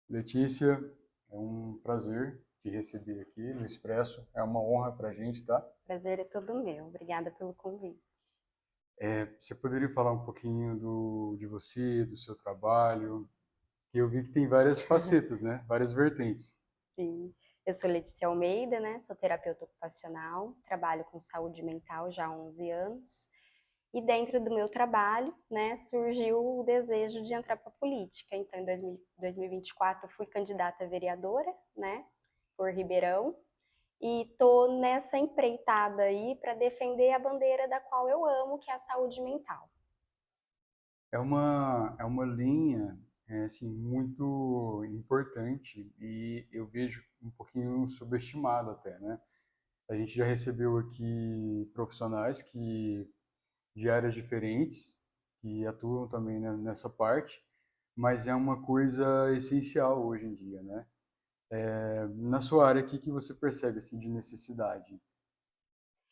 Letícia, é um prazer te receber aqui no Expresso. É uma honra para a gente, tá? Prazer é todo meu. Obrigada pelo convite. Você poderia falar um pouquinho de você, do seu trabalho? Que eu vi que tem várias facetas, né? Várias vertentes. Sim. Eu sou Letícia Almeida, né? Sou terapeuta ocupacional, trabalho com saúde mental já há 11 anos. E dentro do meu trabalho, né, surgiu o desejo de entrar para a política. Então, em 2024, eu fui candidata a vereadora, né, por Ribeirão. E tô nessa empreitada aí para defender a bandeira da qual eu amo, que é a saúde mental. É uma linha, assim, muito importante e eu vejo um pouquinho subestimada até, né? A gente já recebeu aqui profissionais de áreas diferentes que atuam também nessa parte, mas é uma coisa essencial hoje em dia, né? Na sua área, o que você percebe assim de necessidade?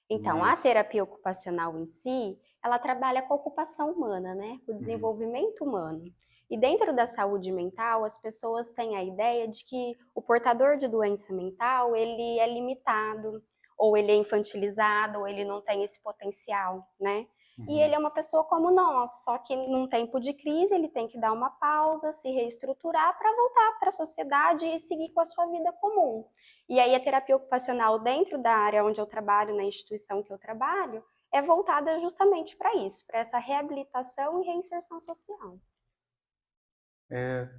Então, a Mas, terapia ocupacional em si, ela trabalha com a ocupação humana, né? O uhum, desenvolvimento humano. E dentro da saúde mental, as pessoas têm a ideia de que o portador de doença mental, ele é limitado, ou ele é infantilizado, ou ele não tem esse potencial, né? E ele uhum. é uma pessoa como nós, só que num tempo de crise ele tem que dar uma pausa, se reestruturar para voltar para a sociedade e seguir com a sua vida comum. E aí a terapia ocupacional dentro da área onde eu trabalho, na instituição que eu trabalho, é voltada justamente para isso, para essa reabilitação e reinserção social. É,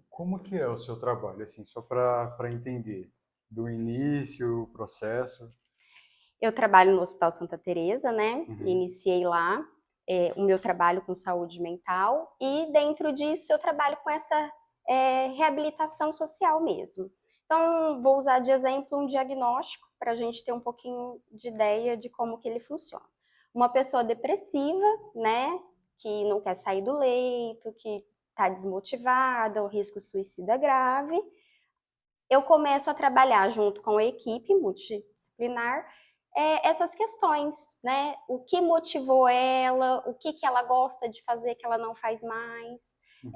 como que é o seu trabalho, assim, só para entender, do início, o processo? Eu trabalho no Hospital Santa Teresa, né? Uhum, Iniciei lá o meu trabalho com saúde mental e dentro disso eu trabalho com essa reabilitação social mesmo. Então, vou usar de exemplo um diagnóstico para a gente ter um pouquinho de ideia de como que ele funciona. Uma pessoa depressiva, né, que não quer sair do leito, que está desmotivada, o risco suicida grave, eu começo a trabalhar junto com a equipe multidisciplinar essas questões, né? O que motivou ela, o que ela gosta de fazer que ela não faz mais, uhum.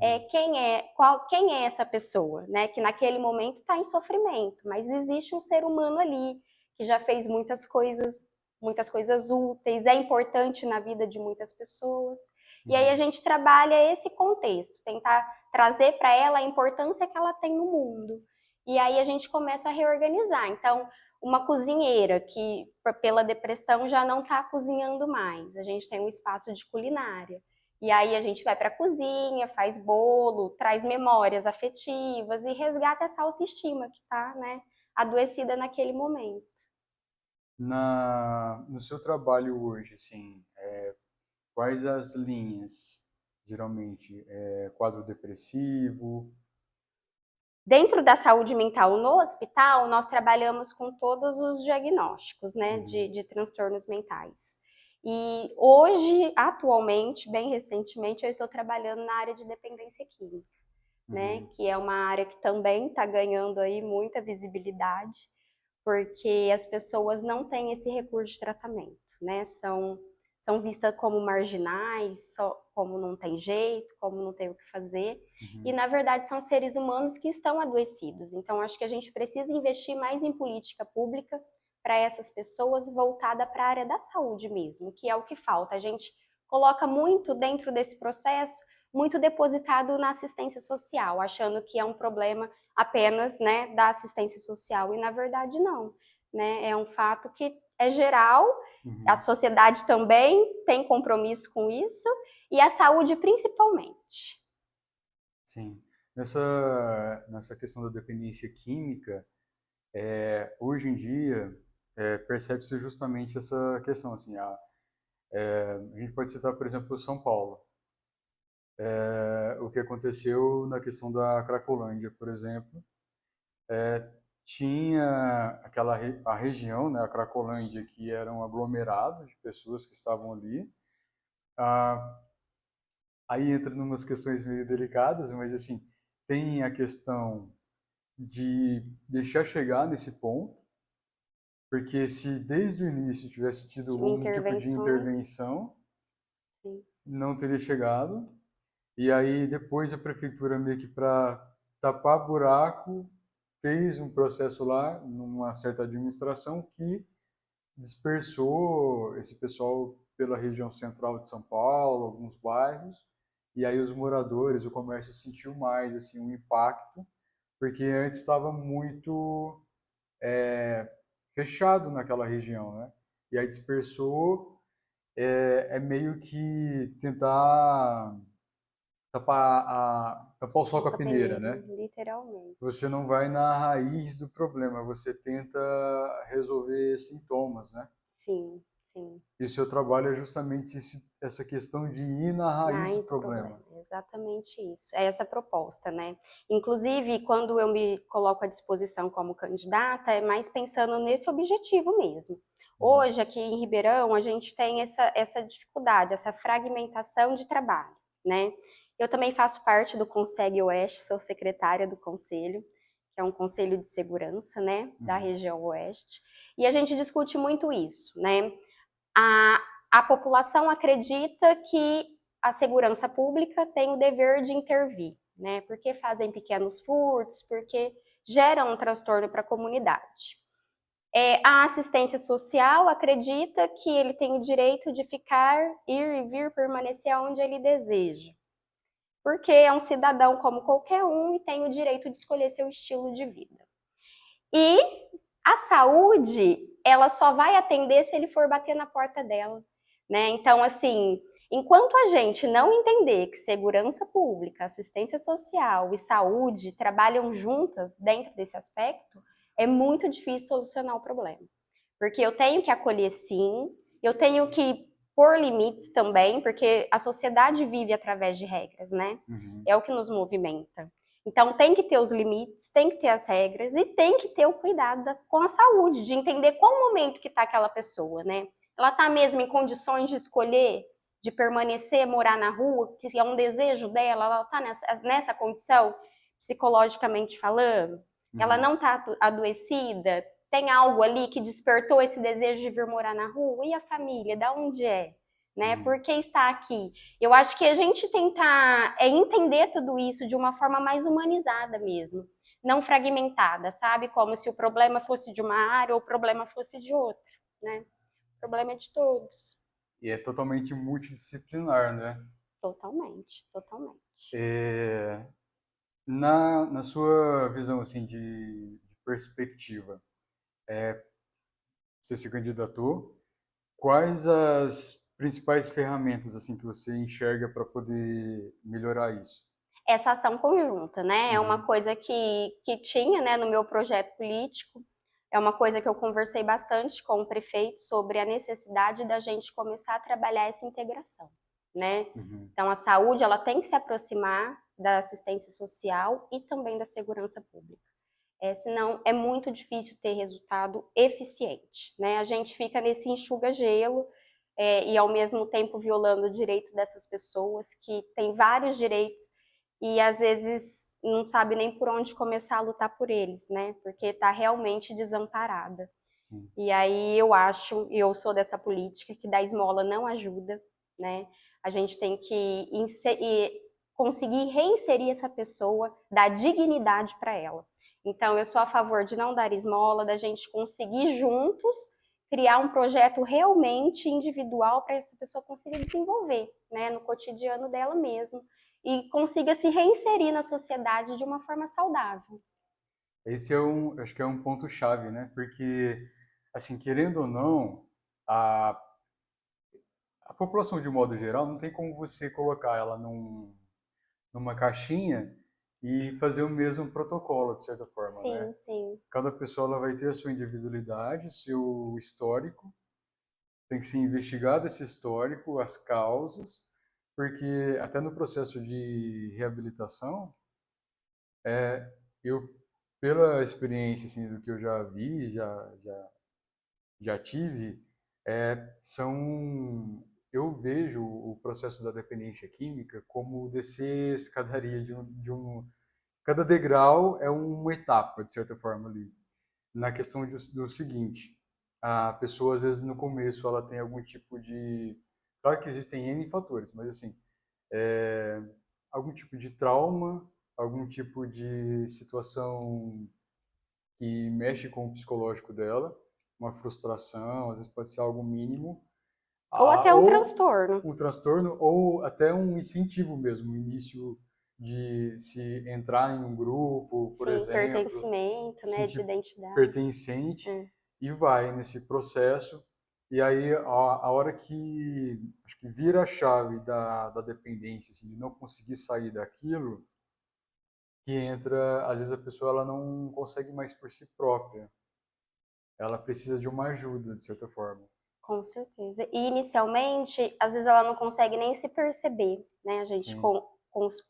quem é essa pessoa, né? Que naquele momento está em sofrimento, mas existe um ser humano ali que já fez muitas coisas úteis, é importante na vida de muitas pessoas. E aí a Uhum. gente trabalha esse contexto, tentar trazer para ela a importância que ela tem no mundo. E aí a gente começa a reorganizar. Então, uma cozinheira que pela depressão já não está cozinhando mais, a gente tem um espaço de culinária. E aí a gente vai para a cozinha, faz bolo, traz memórias afetivas e resgata essa autoestima que está, né, adoecida naquele momento. No seu trabalho hoje, assim, quais as linhas, geralmente? Quadro depressivo? Dentro da saúde mental no hospital, nós trabalhamos com todos os diagnósticos, né, Uhum, de transtornos mentais. E hoje, atualmente, bem recentemente, eu estou trabalhando na área de dependência química, né, uhum, que é uma área que também está ganhando aí muita visibilidade, porque as pessoas não têm esse recurso de tratamento, né? São vistas como marginais, como não tem jeito, como não tem o que fazer. E, uhum. na verdade, são seres humanos que estão adoecidos. Então, acho que a gente precisa investir mais em política pública para essas pessoas voltada para a área da saúde mesmo, que é o que falta. A gente coloca muito dentro desse processo, muito depositado na assistência social, achando que é um problema apenas, né, da assistência social, e na verdade não, né, é um fato que é geral, a Uhum. sociedade também tem compromisso com isso, e a saúde principalmente. Sim. Nessa questão da dependência química, hoje em dia, percebe-se justamente essa questão, assim, a gente pode citar, por exemplo, São Paulo. O que aconteceu na questão da Cracolândia, por exemplo, tinha a região, né, a Cracolândia, que era um aglomerado de pessoas que estavam ali. Ah, aí entra em umas questões meio delicadas, mas assim, tem a questão de deixar chegar nesse ponto, porque se desde o início tivesse tido De algum tipo de intervenções, intervenção, sim. não teria chegado. E aí depois a prefeitura meio que para tapar buraco, fez um processo lá, numa certa administração, que dispersou esse pessoal pela região central de São Paulo, alguns bairros, e aí os moradores, o comércio sentiu mais assim um impacto, porque antes estava muito fechado naquela região, né? E aí dispersou, é meio que tentar tapar o sol com a A peneira, peneira, né? literalmente. Você não vai na raiz do problema, você tenta resolver sintomas, né? Sim, sim. E o seu trabalho é justamente essa questão de ir na raiz do Ai, do problema, problema. exatamente isso. É essa a proposta, né? Inclusive, quando eu me coloco à disposição como candidata, é mais pensando nesse objetivo mesmo. Uhum. Hoje, aqui em Ribeirão, a gente tem essa dificuldade, essa fragmentação de trabalho, né? Eu também faço parte do Conseg Oeste, sou secretária do conselho, que é um conselho de segurança, né, da Uhum. região Oeste, e a gente discute muito isso, né? A, a população acredita que a segurança pública tem o dever de intervir, né? Porque fazem pequenos furtos, porque geram um transtorno para a comunidade. A assistência social acredita que ele tem o direito de ficar, ir e vir, permanecer onde ele deseja, porque é um cidadão como qualquer um e tem o direito de escolher seu estilo de vida. E a saúde, ela só vai atender se ele for bater na porta dela, né? Então, assim, enquanto a gente não entender que segurança pública, assistência social e saúde trabalham juntas dentro desse aspecto, é muito difícil solucionar o problema. Porque eu tenho que acolher sim, eu tenho que pôr limites também, porque a sociedade vive através de regras, né? Uhum. É o que nos movimenta. Então tem que ter os limites, tem que ter as regras e tem que ter o cuidado com a saúde, de entender qual o momento que está aquela pessoa, né? Ela está mesmo em condições de escolher, de permanecer, morar na rua, que é um desejo dela, ela está nessa condição, psicologicamente falando? Ela Uhum. não está adoecida? Tem algo ali que despertou esse desejo de vir morar na rua? E a família, da onde é? Né? Uhum. Por que está aqui? Eu acho que a gente tentar entender tudo isso de uma forma mais humanizada mesmo, não fragmentada, sabe? Como se o problema fosse de uma área ou o problema fosse de outra, né? O problema é de todos. E é totalmente multidisciplinar, né? Totalmente, totalmente. É, na sua visão assim de perspectiva, você se candidatou, quais as principais ferramentas assim que você enxerga para poder melhorar isso? Essa ação conjunta, né? É uma Uhum. coisa que tinha, né, no meu projeto político. É uma coisa que eu conversei bastante com o prefeito sobre a necessidade da gente começar a trabalhar essa integração, né? Uhum. Então, a saúde, ela tem que se aproximar da assistência social e também da segurança pública. Senão, é muito difícil ter resultado eficiente, né? A gente fica nesse enxuga-gelo e, ao mesmo tempo, violando o direito dessas pessoas que têm vários direitos e, às vezes, não sabe nem por onde começar a lutar por eles, né? Porque está realmente desamparada. Sim. E aí eu acho, e eu sou dessa política, que dar esmola não ajuda, né? A gente tem que conseguir reinserir essa pessoa, dar dignidade para ela. Então, eu sou a favor de não dar esmola, da gente conseguir juntos criar um projeto realmente individual para essa pessoa conseguir desenvolver, né, no cotidiano dela mesma e consiga se reinserir na sociedade de uma forma saudável. Esse é acho que é um ponto chave, né? Porque assim, querendo ou não, a a população de modo geral não tem como você colocar ela numa caixinha e fazer o mesmo protocolo, de certa forma, né? Sim, sim. Cada pessoa ela vai ter a sua individualidade, seu histórico, tem que ser investigado esse histórico, as causas, porque até no processo de reabilitação, eu, pela experiência assim, do que eu já vi, já tive, eu vejo o processo da dependência química como descer escadaria cada degrau é uma etapa, de certa forma ali. Na questão do seguinte, a pessoa às vezes no começo ela tem algum tipo de, claro que existem N fatores, mas assim, é, algum tipo de trauma, algum tipo de situação que mexe com o psicológico dela, uma frustração, às vezes pode ser algo mínimo, Ou até um ou transtorno. um transtorno, ou até um incentivo mesmo, o início de se entrar em um grupo, por Sim, exemplo, pertencimento, se né, de sentir identidade. pertencente, É, e vai nesse processo, e aí a hora que acho que vira a chave da dependência, assim, de não conseguir sair daquilo, que entra, às vezes a pessoa ela não consegue mais por si própria, ela precisa de uma ajuda, de certa forma. com certeza. E inicialmente, às vezes ela não consegue nem se perceber, né? A gente Sim.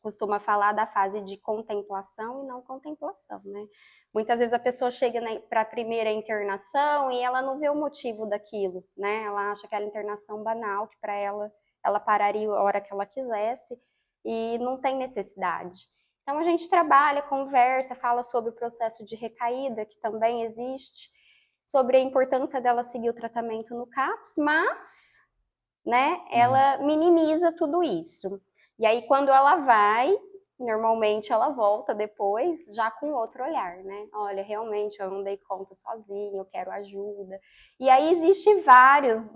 costuma falar da fase de contemplação e não contemplação, né? Muitas vezes a pessoa chega para a primeira internação e ela não vê o motivo daquilo, né? Ela acha aquela internação banal, que para ela pararia a hora que ela quisesse e não tem necessidade. Então a gente trabalha, conversa, fala sobre o processo de recaída, que também existe, sobre a importância dela seguir o tratamento no CAPS, mas, né, Uhum. ela minimiza tudo isso. E aí, quando ela vai, normalmente ela volta depois já com outro olhar, né? Olha, realmente eu não dei conta sozinha, eu quero ajuda. E aí existe várias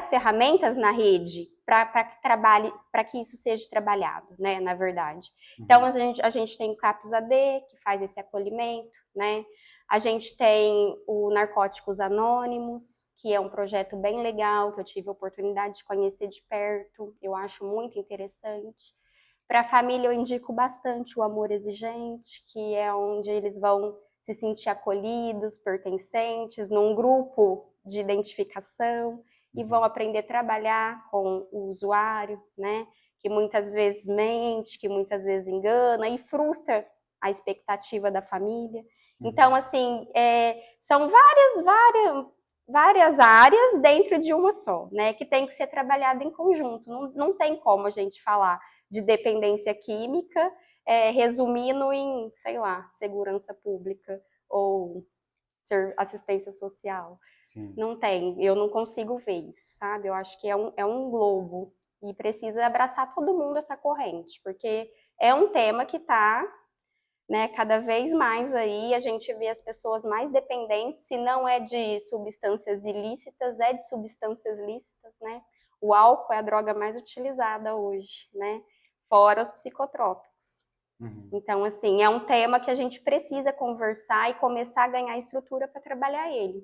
ferramentas na rede para que isso seja trabalhado, né, na verdade. Então, Uhum. a gente tem o CAPS AD, que faz esse acolhimento, né? A gente tem o Narcóticos Anônimos, que é um projeto bem legal, que eu tive a oportunidade de conhecer de perto, eu acho muito interessante. Para a família, eu indico bastante o Amor Exigente, que é onde eles vão se sentir acolhidos, pertencentes, num grupo de identificação, e vão Uhum. aprender a trabalhar com o usuário, né? Que muitas vezes mente, que muitas vezes engana e frustra a expectativa da família. Então, Uhum. assim, são várias áreas dentro de uma só, né? Que tem que ser trabalhada em conjunto. Não tem como a gente falar de dependência química, resumindo em, sei lá, segurança pública ou assistência social. Sim. Não tem, eu não consigo ver isso, sabe? Eu acho que é um globo e precisa abraçar todo mundo essa corrente, porque é um tema que está, né, cada vez mais aí, a gente vê as pessoas mais dependentes, se não é de substâncias ilícitas, é de substâncias lícitas, né? O álcool é a droga mais utilizada hoje, né? Fora os psicotrópicos. Uhum. Então, assim, é um tema que a gente precisa conversar e começar a ganhar estrutura para trabalhar ele.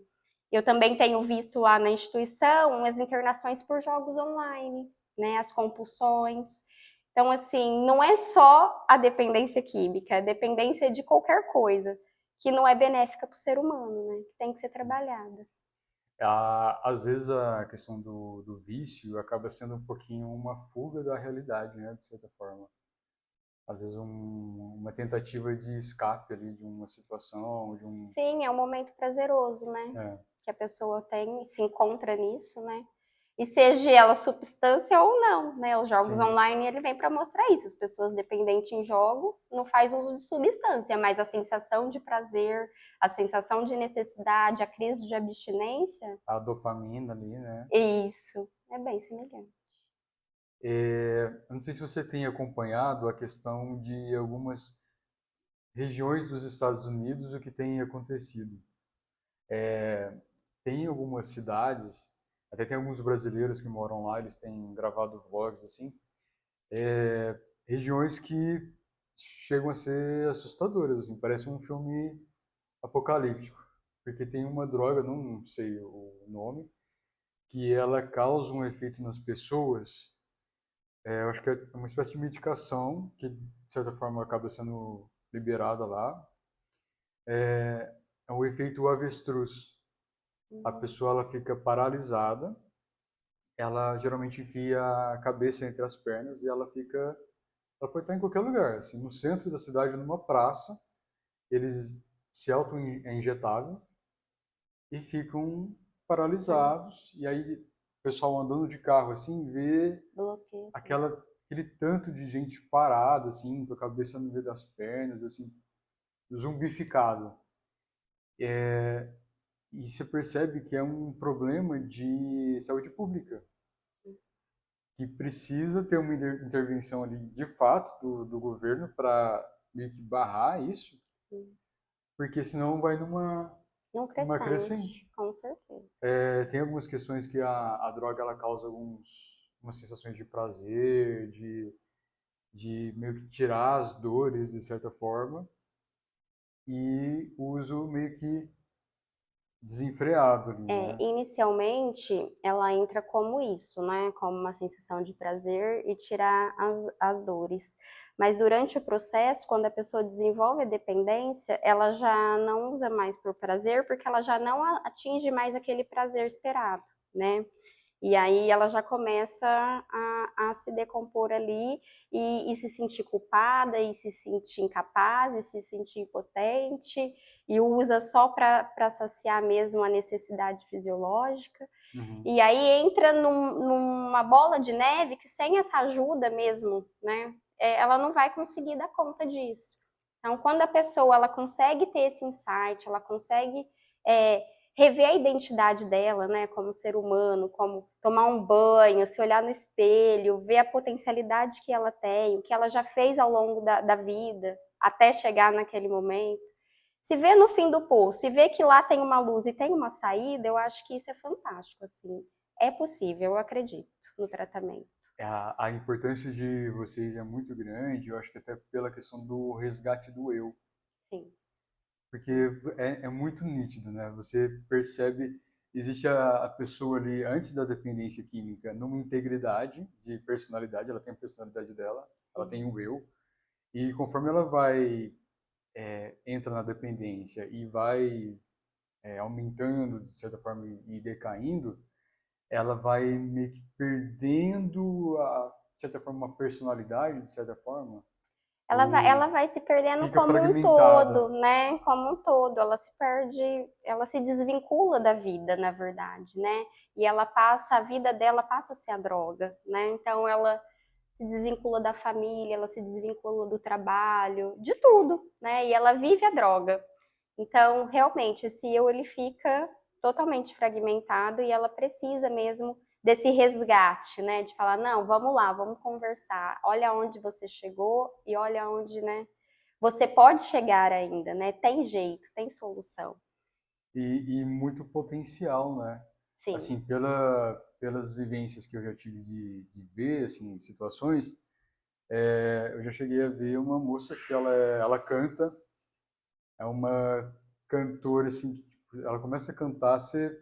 Eu também tenho visto lá na instituição as internações por jogos online, né, as compulsões. Então, assim, não é só a dependência química, é a dependência de qualquer coisa que não é benéfica para o ser humano, né, que tem que ser Sim. trabalhada. Às vezes a questão do vício acaba sendo um pouquinho uma fuga da realidade, né, de certa forma. Às vezes uma tentativa de escape ali de uma situação, de um... Sim, é um momento prazeroso, né? É, Que a pessoa tem, se encontra nisso, né? E seja ela substância ou não, né? Os jogos sim. online, ele vem para mostrar isso. As pessoas dependentes em jogos não faz uso de substância, mas a sensação de prazer, a sensação de necessidade, a crise de abstinência, A dopamina ali, né? isso é bem semelhante. Eu não sei se você tem acompanhado a questão de algumas regiões dos Estados Unidos, o que tem acontecido. Tem algumas cidades, até tem alguns brasileiros que moram lá, eles têm gravado vlogs assim, regiões que chegam a ser assustadoras, assim, parece um filme apocalíptico, porque tem uma droga, não sei o nome, que ela causa um efeito nas pessoas. Eu acho que é uma espécie de medicação que, de certa forma, acaba sendo liberada lá. É o efeito avestruz. A pessoa ela fica paralisada, ela geralmente enfia a cabeça entre as pernas e ela pode estar em qualquer lugar, assim, no centro da cidade, numa praça, eles se auto-injetavam e ficam Hum, paralisados, e aí o pessoal andando de carro assim vê bloqueio. aquele tanto de gente parada assim, com a cabeça no meio das pernas, assim, zumbificada. E você percebe que é um problema de saúde pública, que precisa ter uma intervenção ali de fato do governo para meio que barrar isso, Sim. porque senão vai Não numa crescente, crescente. com certeza. Tem algumas questões que a droga ela causa algumas sensações de prazer, de meio que tirar as dores de certa forma, e uso meio que desenfreado ali, né? Inicialmente, ela entra como isso, né? Como uma sensação de prazer e tirar as dores. Mas durante o processo, quando a pessoa desenvolve a dependência, ela já não usa mais por prazer, porque ela já não atinge mais aquele prazer esperado, né? E aí ela já começa a se decompor ali e se sentir culpada, e se sentir incapaz, e se sentir impotente, e usa só para saciar mesmo a necessidade fisiológica. Uhum. E aí entra numa bola de neve que sem essa ajuda mesmo, né, ela não vai conseguir dar conta disso. Então, quando a pessoa ela consegue ter esse insight, ela consegue é, rever a identidade dela, né, como ser humano, como tomar um banho, se olhar no espelho, ver a potencialidade que ela tem, o que ela já fez ao longo da vida, até chegar naquele momento. Se vê no fim do poço, se vê que lá tem uma luz e tem uma saída, eu acho que isso é fantástico, assim. É possível, eu acredito, no tratamento. A importância de vocês é muito grande, eu acho que até pela questão do resgate do eu, Sim, porque é muito nítido, né? Você percebe, existe a pessoa ali antes da dependência química numa integridade de personalidade, ela tem a personalidade dela, ela sim. tem o eu, e conforme ela vai entra na dependência e vai aumentando de certa forma e decaindo, ela vai meio que perdendo de certa forma uma personalidade de certa forma, Ela ou vai se perdendo fica como um todo, fragmentada. né? Como um todo, ela se perde, ela se desvincula da vida, na verdade, né? E ela passa, a vida dela passa a ser a droga, né? Então ela se desvincula da família, ela se desvincula do trabalho, de tudo, né? E ela vive a droga. Então, realmente, esse eu ele fica totalmente fragmentado e ela precisa mesmo desse resgate, né? De falar, não, vamos lá, vamos conversar. Olha onde você chegou e olha onde, né? Você pode chegar ainda, né? Tem jeito, tem solução. E muito potencial, né? Sim. Assim, pelas vivências que eu já tive de ver, assim, situações, eu já cheguei a ver uma moça que ela canta, é uma cantora, assim, que tipo, ela começa a cantar, você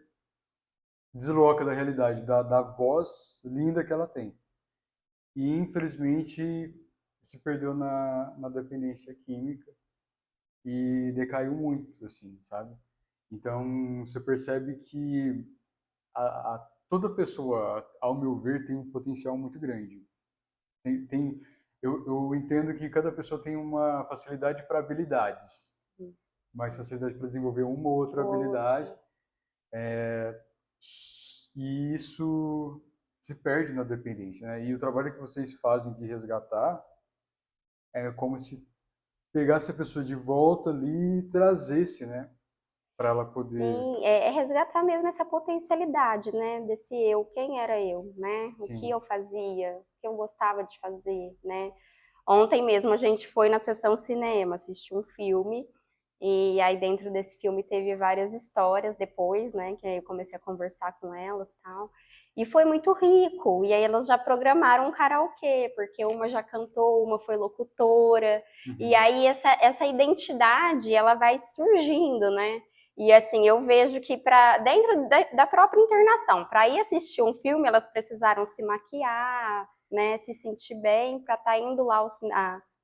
desloca da realidade, da voz linda que ela tem. E, infelizmente, se perdeu na dependência química e decaiu muito, assim, sabe? Então, você percebe que toda pessoa, ao meu ver, tem um potencial muito grande. Eu entendo que cada pessoa tem uma facilidade para habilidades, mais facilidade para desenvolver uma ou outra habilidade, Outra. e isso se perde na dependência, né? E o trabalho que vocês fazem de resgatar é como se pegasse a pessoa de volta ali e trazesse, né? Para ela poder. Sim, é resgatar mesmo essa potencialidade, né? Desse eu, quem era eu, né? O que eu Sim. fazia, o que eu gostava de fazer, né? Ontem mesmo a gente foi na sessão cinema, assistir um filme, e aí dentro desse filme teve várias histórias depois, né? Que aí eu comecei a conversar com elas e tal. E foi muito rico. E aí elas já programaram um karaokê, porque uma já cantou, uma foi locutora. E Uhum. aí essa identidade, ela vai surgindo, né? E assim, eu vejo que para dentro da própria internação, para ir assistir um filme, elas precisaram se maquiar, né, se sentir bem para estar indo lá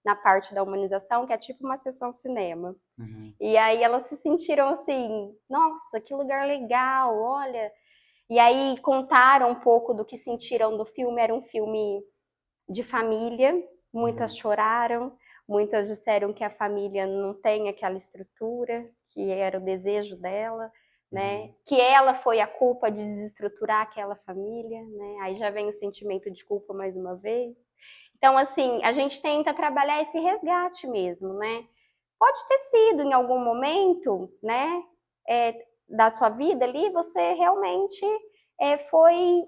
na parte da humanização, que é tipo uma sessão cinema. Uhum. E aí elas se sentiram assim, nossa, que lugar legal, olha. E aí contaram um pouco do que sentiram do filme, era um filme de família, muitas Uhum. choraram, muitas disseram que a família não tem aquela estrutura, que era o desejo dela, né? Uhum. Que ela foi a culpa de desestruturar aquela família, né? Aí já vem o sentimento de culpa mais uma vez. Então, assim, a gente tenta trabalhar esse resgate mesmo, né? Pode ter sido em algum momento, né, da sua vida ali, você realmente foi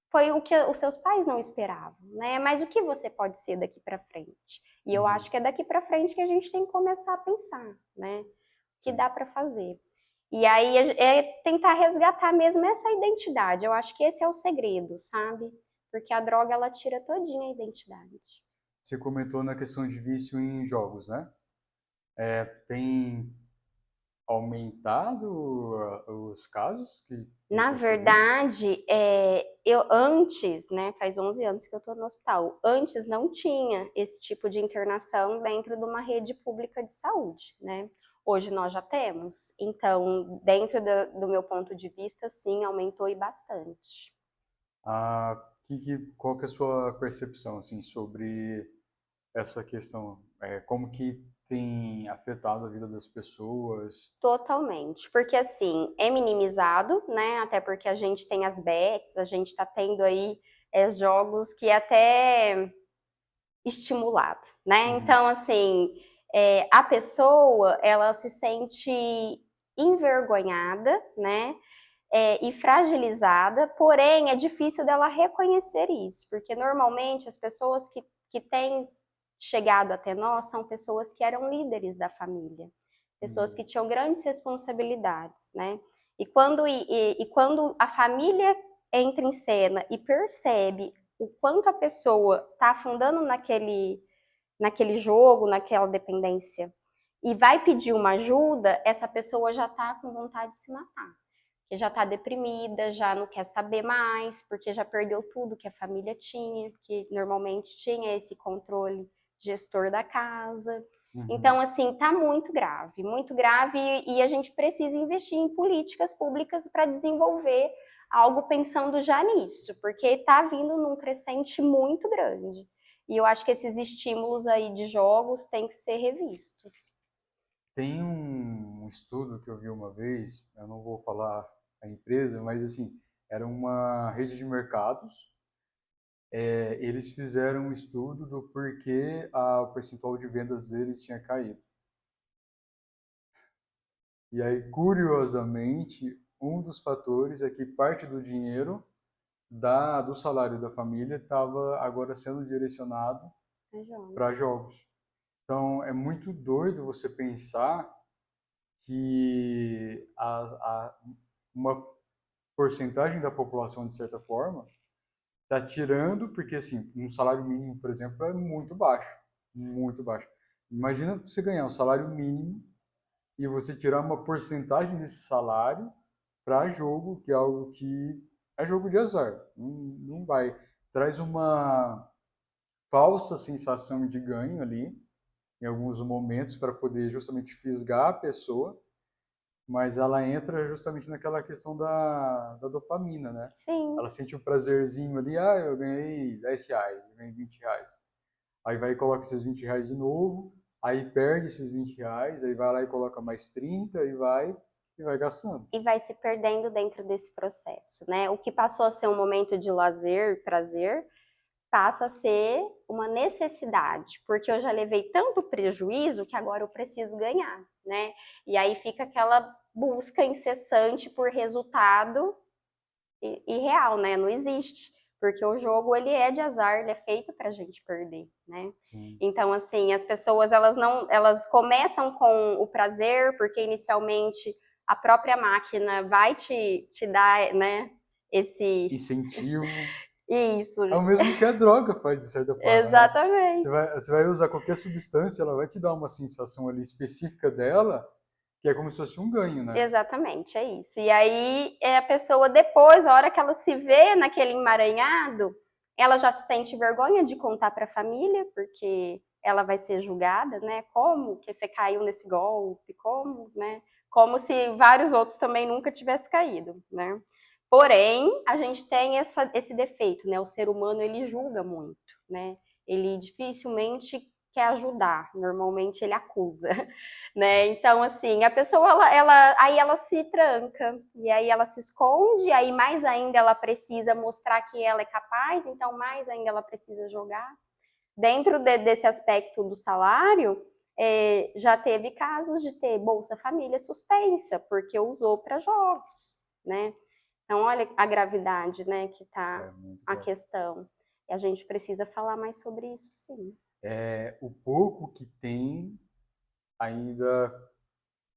foi o que os seus pais não esperavam, né? Mas o que você pode ser daqui para frente? E eu Uhum. acho que é daqui para frente que a gente tem que começar a pensar, né? O que Sim. dá para fazer. E aí é tentar resgatar mesmo essa identidade. Eu acho que esse é o segredo, sabe? Porque a droga ela tira todinha a identidade. Você comentou na questão de vício em jogos, né? Tem aumentado os casos que tem Na percebido? verdade, eu antes, né, faz 11 anos que eu estou no hospital, antes não tinha esse tipo de internação dentro de uma rede pública de saúde, né? Hoje nós já temos, então, dentro do meu ponto de vista, sim, aumentou e bastante. Qual que é a sua percepção assim sobre essa questão? Como que tem afetado a vida das pessoas? Totalmente, porque assim, é minimizado, né? Até porque a gente tem as bets, a gente está tendo aí jogos que é até estimulado, né? Uhum. Então, assim, a pessoa, ela se sente envergonhada, né? E fragilizada, porém é difícil dela reconhecer isso, porque normalmente as pessoas que têm chegado até nós são pessoas que eram líderes da família, pessoas que Uhum. tinham grandes responsabilidades, né? E quando a família entra em cena e percebe o quanto a pessoa está afundando naquele jogo, naquela dependência, e vai pedir uma ajuda, essa pessoa já está com vontade de se matar, que já está deprimida, já não quer saber mais, porque já perdeu tudo que a família tinha, que normalmente tinha esse controle gestor da casa. Uhum. Então, assim, está muito grave, e a gente precisa investir em políticas públicas para desenvolver algo pensando já nisso, porque está vindo num crescente muito grande. E eu acho que esses estímulos aí de jogos têm que ser revistos. Tem um estudo que eu vi uma vez, eu não vou falar a empresa, mas assim, era uma rede de mercados. Eles fizeram um estudo do porquê o percentual de vendas dele tinha caído. E aí, curiosamente, um dos fatores é que parte do dinheiro do salário da família estava agora sendo direcionado Né, João? para jogos. Então, é muito doido você pensar que uma porcentagem da população, de certa forma, está tirando, porque assim, um salário mínimo, por exemplo, é muito baixo, muito baixo. Imagina você ganhar um salário mínimo e você tirar uma porcentagem desse salário para jogo, que é algo que é jogo de azar, não vai. Traz uma falsa sensação de ganho ali, em alguns momentos, para poder justamente fisgar a pessoa, mas ela entra justamente naquela questão da dopamina, né? Sim. Ela sente um prazerzinho ali, eu ganhei R$ 10, eu ganhei R$ 20. Aí vai e coloca esses R$ 20 de novo, aí perde esses R$ 20, aí vai lá e coloca mais 30 e vai gastando. E vai se perdendo dentro desse processo, né? O que passou a ser um momento de lazer, prazer, passa a ser uma necessidade, porque eu já levei tanto prejuízo que agora eu preciso ganhar, né? E aí fica aquela busca incessante por resultado irreal, né? Não existe, porque o jogo ele é de azar, ele é feito para a gente perder, né? Sim. Então, assim, as pessoas elas começam com o prazer, porque inicialmente a própria máquina vai te dar, né? Esse Incentivo. isso, É o mesmo que a droga faz, de certa forma, né? Você exatamente. vai, você vai usar qualquer substância, ela vai te dar uma sensação ali específica dela, que é como se fosse um ganho, né? Exatamente, é isso. E aí a pessoa depois, a hora que ela se vê naquele emaranhado, ela já se sente vergonha de contar para a família, porque ela vai ser julgada, né? Como que você caiu nesse golpe? Como, né? Como se vários outros também nunca tivessem caído, né? Porém, a gente tem esse defeito, né? O ser humano ele julga muito, né? Ele dificilmente quer ajudar, normalmente ele acusa. Né? Então, assim, a pessoa, aí ela se tranca, e aí ela se esconde, aí mais ainda ela precisa mostrar que ela é capaz, então mais ainda ela precisa jogar. Dentro desse aspecto do salário, já teve casos de ter Bolsa Família suspensa, porque usou para jogos, né? Então, olha a gravidade, né, que É está muito a grave. questão. E a gente precisa falar mais sobre isso, sim. O pouco que tem ainda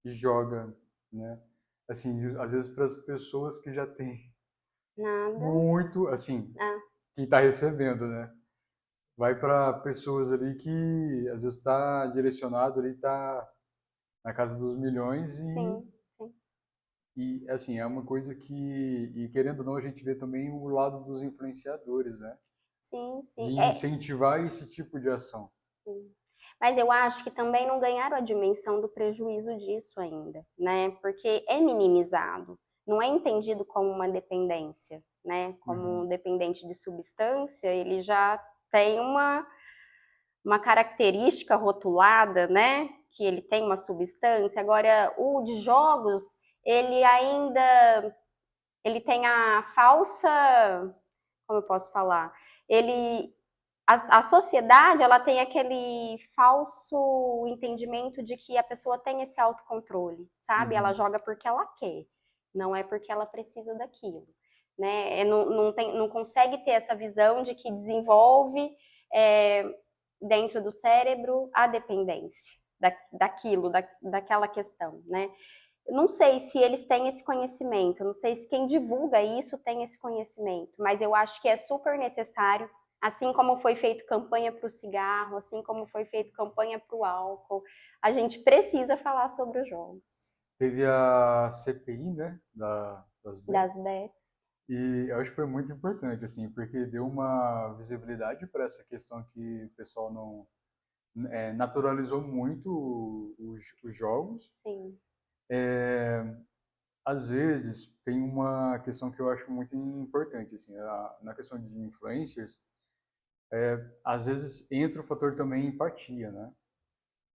joga, né? Assim, às vezes para as pessoas que já têm Nada. muito, assim, Ah, quem está recebendo, né? Vai para pessoas ali que às vezes está direcionado ali, está na casa dos milhões sim, sim. e assim, é uma coisa que, e querendo ou não, a gente vê também o lado dos influenciadores, né? Sim, De sim. incentivar esse tipo de ação. Sim. Mas eu acho que também não ganharam a dimensão do prejuízo disso ainda, né? Porque é minimizado, não é entendido como uma dependência, né? Como Uhum. um dependente de substância, ele já tem uma característica rotulada, né? Que ele tem uma substância. Agora, o de jogos, ele ainda ele tem a falsa, como eu posso falar? Ele a sociedade ela tem aquele falso entendimento de que a pessoa tem esse autocontrole, sabe? Ela Uhum. joga porque ela quer, não é porque ela precisa daquilo, né? Não consegue ter essa visão de que desenvolve é, dentro do cérebro a dependência daquilo, daquela questão, né? Eu não sei se eles têm esse conhecimento, não sei se quem divulga isso tem esse conhecimento, mas eu acho que é super necessário, assim como foi feito campanha para o cigarro, assim como foi feito campanha para o álcool, a gente precisa falar sobre os jogos, Teve a CPI, né, das das bets, bets. e eu acho que foi muito importante, assim, porque deu uma visibilidade para essa questão que o pessoal não naturalizou muito os jogos. Sim, Às vezes tem uma questão que eu acho muito importante, assim, na questão de influencers, às vezes entra o fator também empatia, né?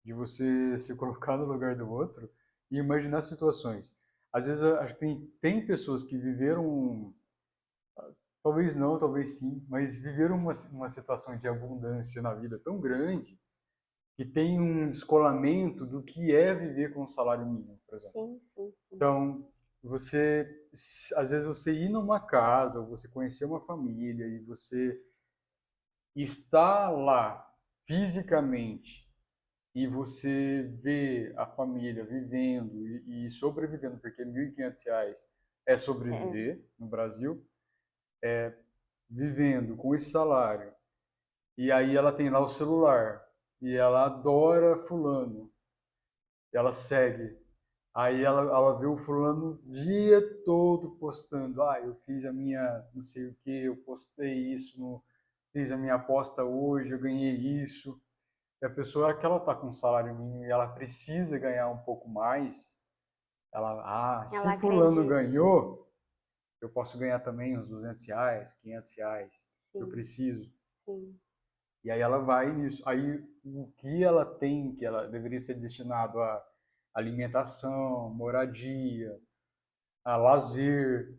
De você se colocar no lugar do outro e imaginar situações. Às vezes eu acho que tem pessoas que viveram, talvez não, talvez sim, mas viveram uma situação de abundância na vida tão grande que tem um descolamento do que é viver com um salário mínimo, por exemplo. sim, sim, sim. Então, você, às vezes você ir numa casa, ou você conhecer uma família e você está lá fisicamente e você vê a família vivendo e sobrevivendo, porque R$ 1.500 é É, sobreviver no Brasil, vivendo com esse salário. E aí ela tem lá o celular e ela adora fulano, ela segue. Aí ela vê o fulano o dia todo postando, eu fiz a minha não sei o que, eu postei isso, fiz a minha aposta hoje, eu ganhei isso. E a pessoa que ela está com um salário mínimo e ela precisa ganhar um pouco mais, se ela fulano acredita, ganhou, eu posso ganhar também uns R$ 200, R$ 500, eu sim, preciso. sim. E aí ela vai nisso. Aí o que ela tem, que ela deveria ser destinado a alimentação, moradia, a lazer,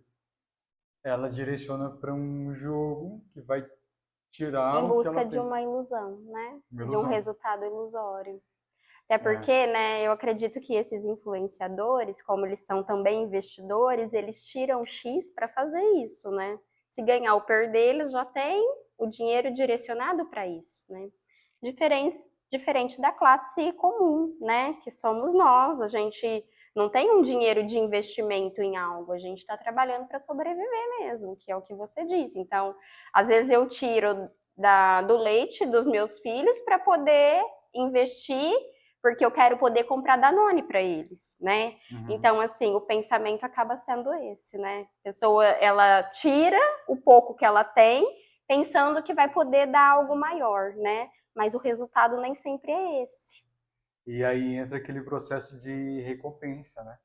ela direciona para um jogo que vai tirar Em o que ela busca de tem. uma ilusão, né? Uma De um ilusão. resultado ilusório. Até É. porque, né, eu acredito que esses influenciadores, como eles são também investidores, eles tiram X para fazer isso, né? Se ganhar ou perder, eles já têm o dinheiro direcionado para isso, né? Diferente, diferente da classe comum, né? Que somos nós, a gente não tem um dinheiro de investimento em algo, a gente está trabalhando para sobreviver mesmo, que é o que você disse. Então, às vezes eu tiro do leite dos meus filhos para poder investir porque eu quero poder comprar Danone para eles, né? Uhum. Então, assim, o pensamento acaba sendo esse, né? A pessoa, ela tira o pouco que ela tem, pensando que vai poder dar algo maior, né? Mas o resultado nem sempre é esse. E aí entra aquele processo de recompensa, né?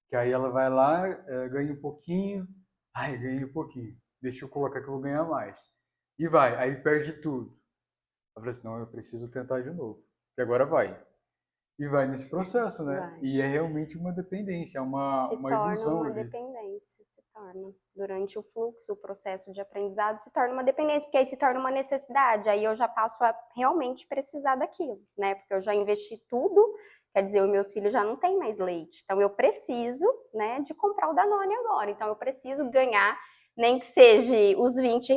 Que aí ela vai lá, ganha um pouquinho, ganhei um pouquinho, deixa eu colocar que eu vou ganhar mais. E vai, aí perde tudo. Eu falei assim, não, eu preciso tentar de novo. E agora vai. E vai nesse processo, né? Vai. E é realmente uma dependência, é Se uma torna ilusão uma ali. dependência. torna. Durante o fluxo, o processo de aprendizado se torna uma dependência, porque aí se torna uma necessidade, aí eu já passo a realmente precisar daquilo, né? Porque eu já investi tudo, quer dizer, os meus filhos já não têm mais leite, então eu preciso, né, de comprar o Danone agora, então eu preciso ganhar, nem que seja os R$ 20,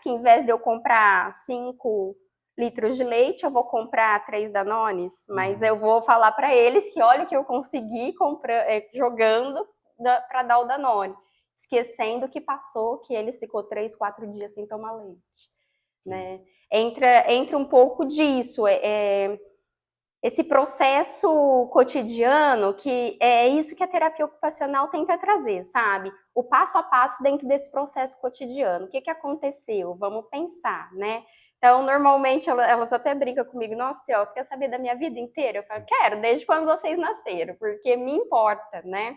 que em vez de eu comprar 5 litros de leite, eu vou comprar 3 Danones, mas eu vou falar para eles que olha o que eu consegui jogando para dar o Danone, esquecendo que passou, que ele ficou 3, 4 dias sem tomar leite, né? Entra um pouco disso, esse processo cotidiano, que é isso que a terapia ocupacional tenta trazer, sabe? O passo a passo dentro desse processo cotidiano. O que aconteceu? Vamos pensar, né? Então, normalmente, elas até brincam comigo, nossa, Theo, você quer saber da minha vida inteira? Eu falo, quero, desde quando vocês nasceram, porque me importa, né?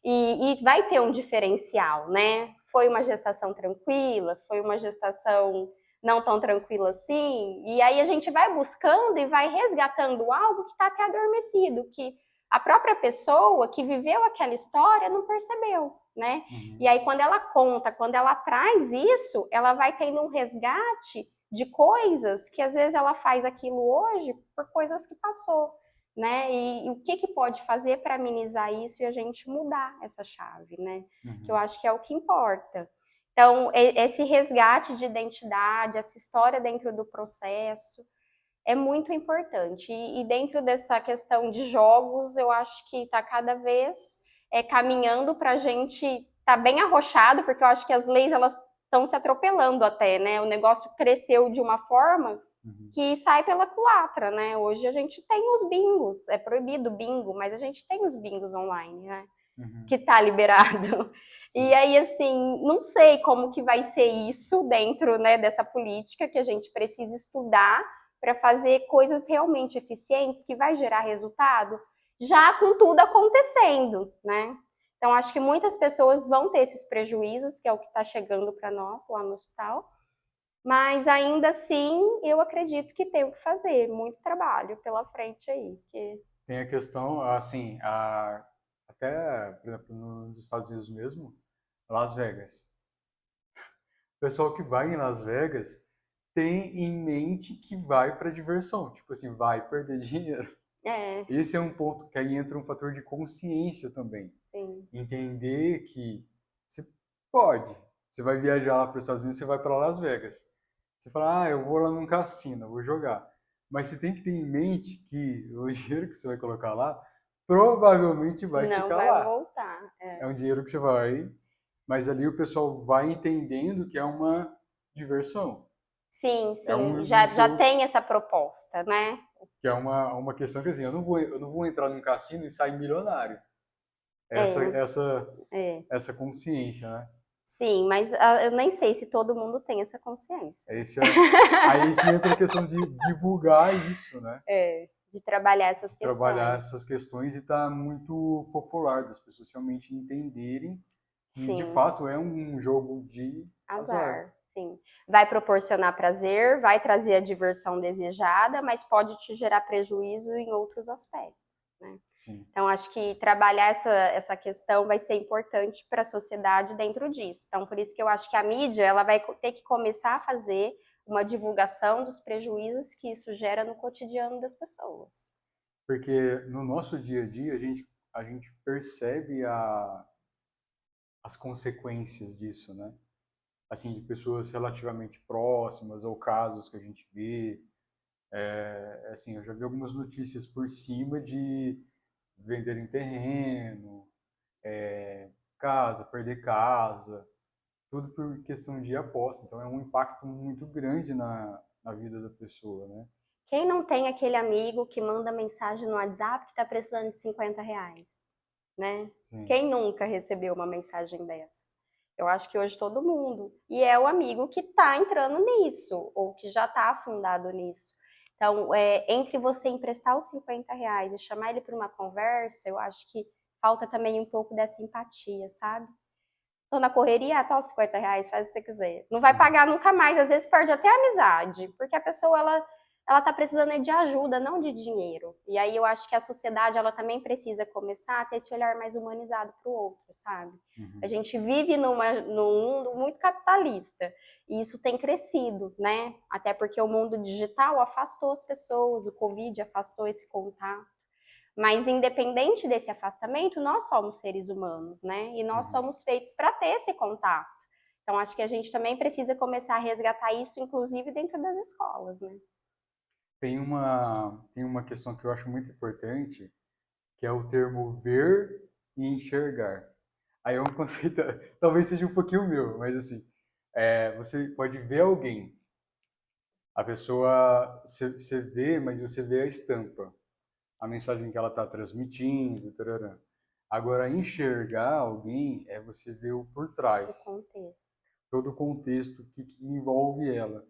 E vai ter um diferencial, né? Foi uma gestação tranquila, foi uma gestação não tão tranquila assim, e aí a gente vai buscando e vai resgatando algo que está até adormecido, que a própria pessoa que viveu aquela história não percebeu, né? E aí quando ela conta, quando ela traz isso, ela vai tendo um resgate de coisas que às vezes ela faz aquilo hoje por coisas que passou, né? E o que pode fazer para amenizar isso e a gente mudar essa chave, né? Que eu acho que é o que importa. Então, esse resgate de identidade, essa história dentro do processo é muito importante. E dentro dessa questão de jogos, eu acho que está cada vez caminhando para a gente estar bem arrochado, porque eu acho que as leis elas estão se atropelando até, né? O negócio cresceu de uma forma que sai pela culatra, né? Hoje a gente tem os bingos, é proibido o bingo, mas a gente tem os bingos online, né? Que tá liberado. E aí, assim, não sei como que vai ser isso dentro, né, dessa política que a gente precisa estudar para fazer coisas realmente eficientes que vai gerar resultado, já com tudo acontecendo, né? Então, acho que muitas pessoas vão ter esses prejuízos, que é o que está chegando para nós lá no hospital, mas ainda assim, eu acredito que tem o que fazer, muito trabalho pela frente aí. Tem a questão, assim, até, por exemplo, nos Estados Unidos mesmo, Las Vegas. O pessoal que vai em Las Vegas tem em mente que vai para diversão, tipo assim, vai perder dinheiro. Esse é um ponto que aí entra um fator de consciência também. Entender que você pode, você vai viajar lá para os Estados Unidos, você vai para Las Vegas. Você fala, eu vou lá num cassino, eu vou jogar. Mas você tem que ter em mente que o dinheiro que você vai colocar lá provavelmente vai ficar lá. Não vai voltar. É um dinheiro que você vai, mas ali o pessoal vai entendendo que é uma diversão. Sim, Um já jogo, tem essa proposta, né? que é uma questão que assim, eu não vou entrar num cassino e sair milionário. Essa consciência, né? Sim, mas eu nem sei se todo mundo tem essa consciência. Aí que entra a questão de divulgar isso, né? De trabalhar essas questões. Trabalhar essas questões e tá muito popular das pessoas realmente entenderem que de fato é um jogo de azar. Sim. Vai proporcionar prazer, vai trazer a diversão desejada, mas pode te gerar prejuízo em outros aspectos, né? Então, acho que trabalhar essa questão vai ser importante para a sociedade dentro disso. Então, por isso que eu acho que a mídia ela vai ter que começar a fazer uma divulgação dos prejuízos que isso gera no cotidiano das pessoas. Porque no nosso dia a dia a gente percebe as consequências disso, né? Assim, de pessoas relativamente próximas ou casos que a gente vê. Assim, eu já vi algumas notícias por cima de venderem terreno, casa, perder casa, tudo por questão de aposta. Então é um impacto muito grande na vida da pessoa, né? Quem não tem aquele amigo que manda mensagem no WhatsApp que está precisando de R$ 50, né? Quem nunca recebeu uma mensagem dessa? Eu acho que hoje todo mundo. E é o amigo que está entrando nisso, ou que já está afundado nisso. Então, entre você emprestar os R$ 50 e chamar ele para uma conversa, eu acho que falta também um pouco dessa empatia, sabe? Tô na correria, tá os R$ 50, faz o que você quiser. Não vai pagar nunca mais, às vezes perde até a amizade, porque a pessoa, ela está precisando é de ajuda, não de dinheiro. E aí eu acho que a sociedade, ela também precisa começar a ter esse olhar mais humanizado para o outro, sabe? A gente vive num mundo muito capitalista, e isso tem crescido, né? Até porque o mundo digital afastou as pessoas, o Covid afastou esse contato. Mas independente desse afastamento, nós somos seres humanos, né? E nós somos feitos para ter esse contato. Então, acho que a gente também precisa começar a resgatar isso, inclusive dentro das escolas, né? Tem uma questão que eu acho muito importante, que é o termo ver e enxergar. Aí é um conceito, talvez seja um pouquinho meu, mas assim, você pode ver alguém, a pessoa, você vê, mas você vê a estampa, a mensagem que ela está transmitindo, tarará. Agora, enxergar alguém é você ver o por O trás, contexto. todo o contexto que envolve ela.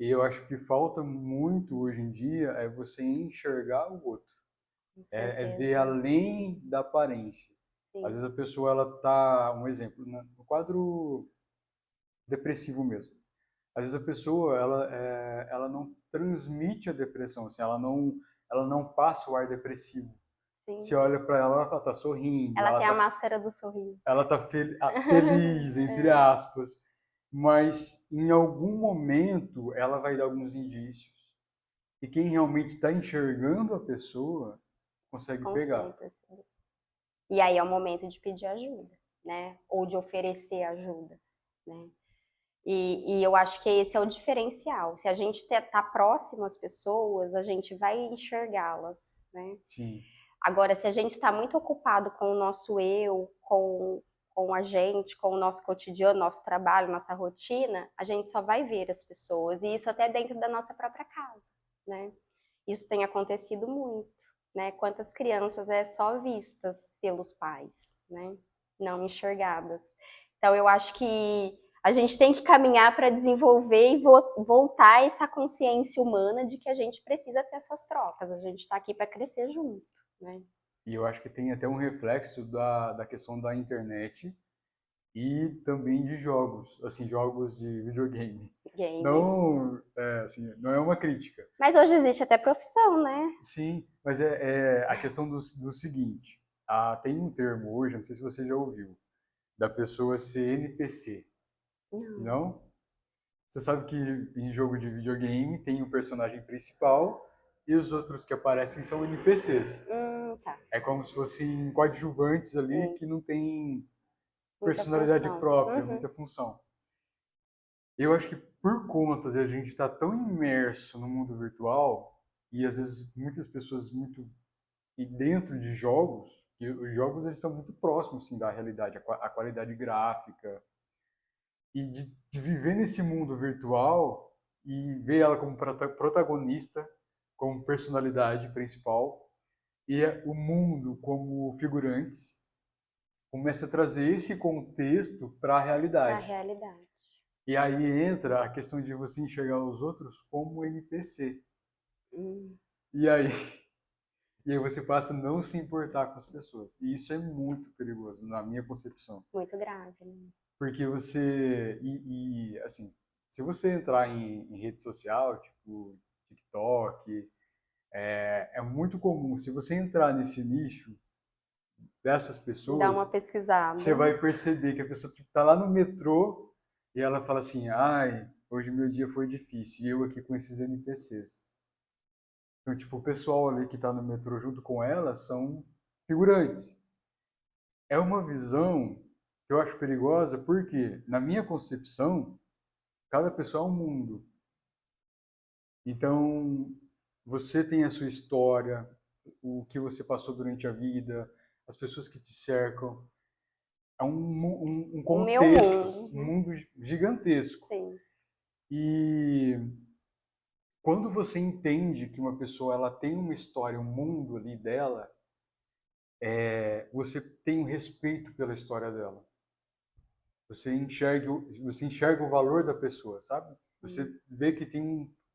E eu acho que falta muito hoje em dia é você enxergar o outro, Com ver certeza. além da aparência. Às Sim, vezes a pessoa, ela tá, um exemplo, no quadro depressivo mesmo. Às vezes a pessoa, ela não transmite a depressão, assim, ela não passa o ar depressivo. sim. Você olha para ela, ela tá sorrindo, Ela tem a máscara do sorriso. ela tá feliz, entre É, aspas, mas em algum momento ela vai dar alguns indícios. E quem realmente está enxergando a pessoa consegue pegar. consegue perceber. E aí é o momento de pedir ajuda, né? Ou de oferecer ajuda, né? E eu acho que esse é o diferencial. Se a gente tá próximo às pessoas, a gente vai enxergá-las, né? Sim, Agora, se a gente está muito ocupado com o nosso eu, com a gente, com o nosso cotidiano, nosso trabalho, nossa rotina, a gente só vai ver as pessoas. E isso até dentro da nossa própria casa, né? Isso tem acontecido muito, né? Quantas crianças só vistas pelos pais, né? Não enxergadas. Então, eu acho que a gente tem que caminhar para desenvolver e voltar essa consciência humana de que a gente precisa ter essas trocas. A gente está aqui para crescer junto, né? e eu acho que tem até um reflexo da questão da internet e também de jogos, assim, jogos de videogame. Game. Não, assim, não é uma crítica. Mas hoje existe até profissão, né? Sim, mas é a questão do seguinte. Tem um termo hoje, não sei se você já ouviu, da pessoa ser NPC. Não. Não? Você sabe que em jogo de videogame tem um personagem principal e os outros que aparecem são NPCs. Tá. É como se fossem coadjuvantes ali Sim. que não têm Muita personalidade função. própria, Uhum. muita função. Eu acho que por conta de a gente estar tão imerso no mundo virtual e às vezes muitas pessoas muito e dentro de jogos, que os jogos eles são muito próximos assim, da realidade, a qualidade gráfica e de viver nesse mundo virtual e ver ela como protagonista, como personalidade principal e o mundo como figurantes começa a trazer esse contexto para a Para a realidade. realidade. E aí entra a questão de você enxergar os outros como NPC. Hum, E aí, e aí você passa a não se importar com as pessoas. E isso é muito perigoso, na minha concepção. muito grave, né? Porque você. Assim, se você entrar em rede social, tipo TikTok, é muito comum. Se você entrar nesse nicho dessas Dá uma pessoas, você pesquisada. vai perceber que a pessoa tipo, tá lá no metrô e ela fala assim: ai, hoje meu dia foi difícil. E eu aqui com esses NPCs. Então, tipo, o pessoal ali que tá no metrô junto com ela são figurantes. É uma visão que eu acho perigosa porque, na minha concepção, cada pessoa é um mundo. Então, você tem a sua história, o que você passou durante a vida, as pessoas que te cercam. É um O meu contexto, mundo, um né? mundo gigantesco. Sim. E quando você entende que uma pessoa ela tem uma história, um mundo ali dela, você tem um respeito pela história dela. Você enxerga o valor da pessoa, sabe? Você Sim. vê que tem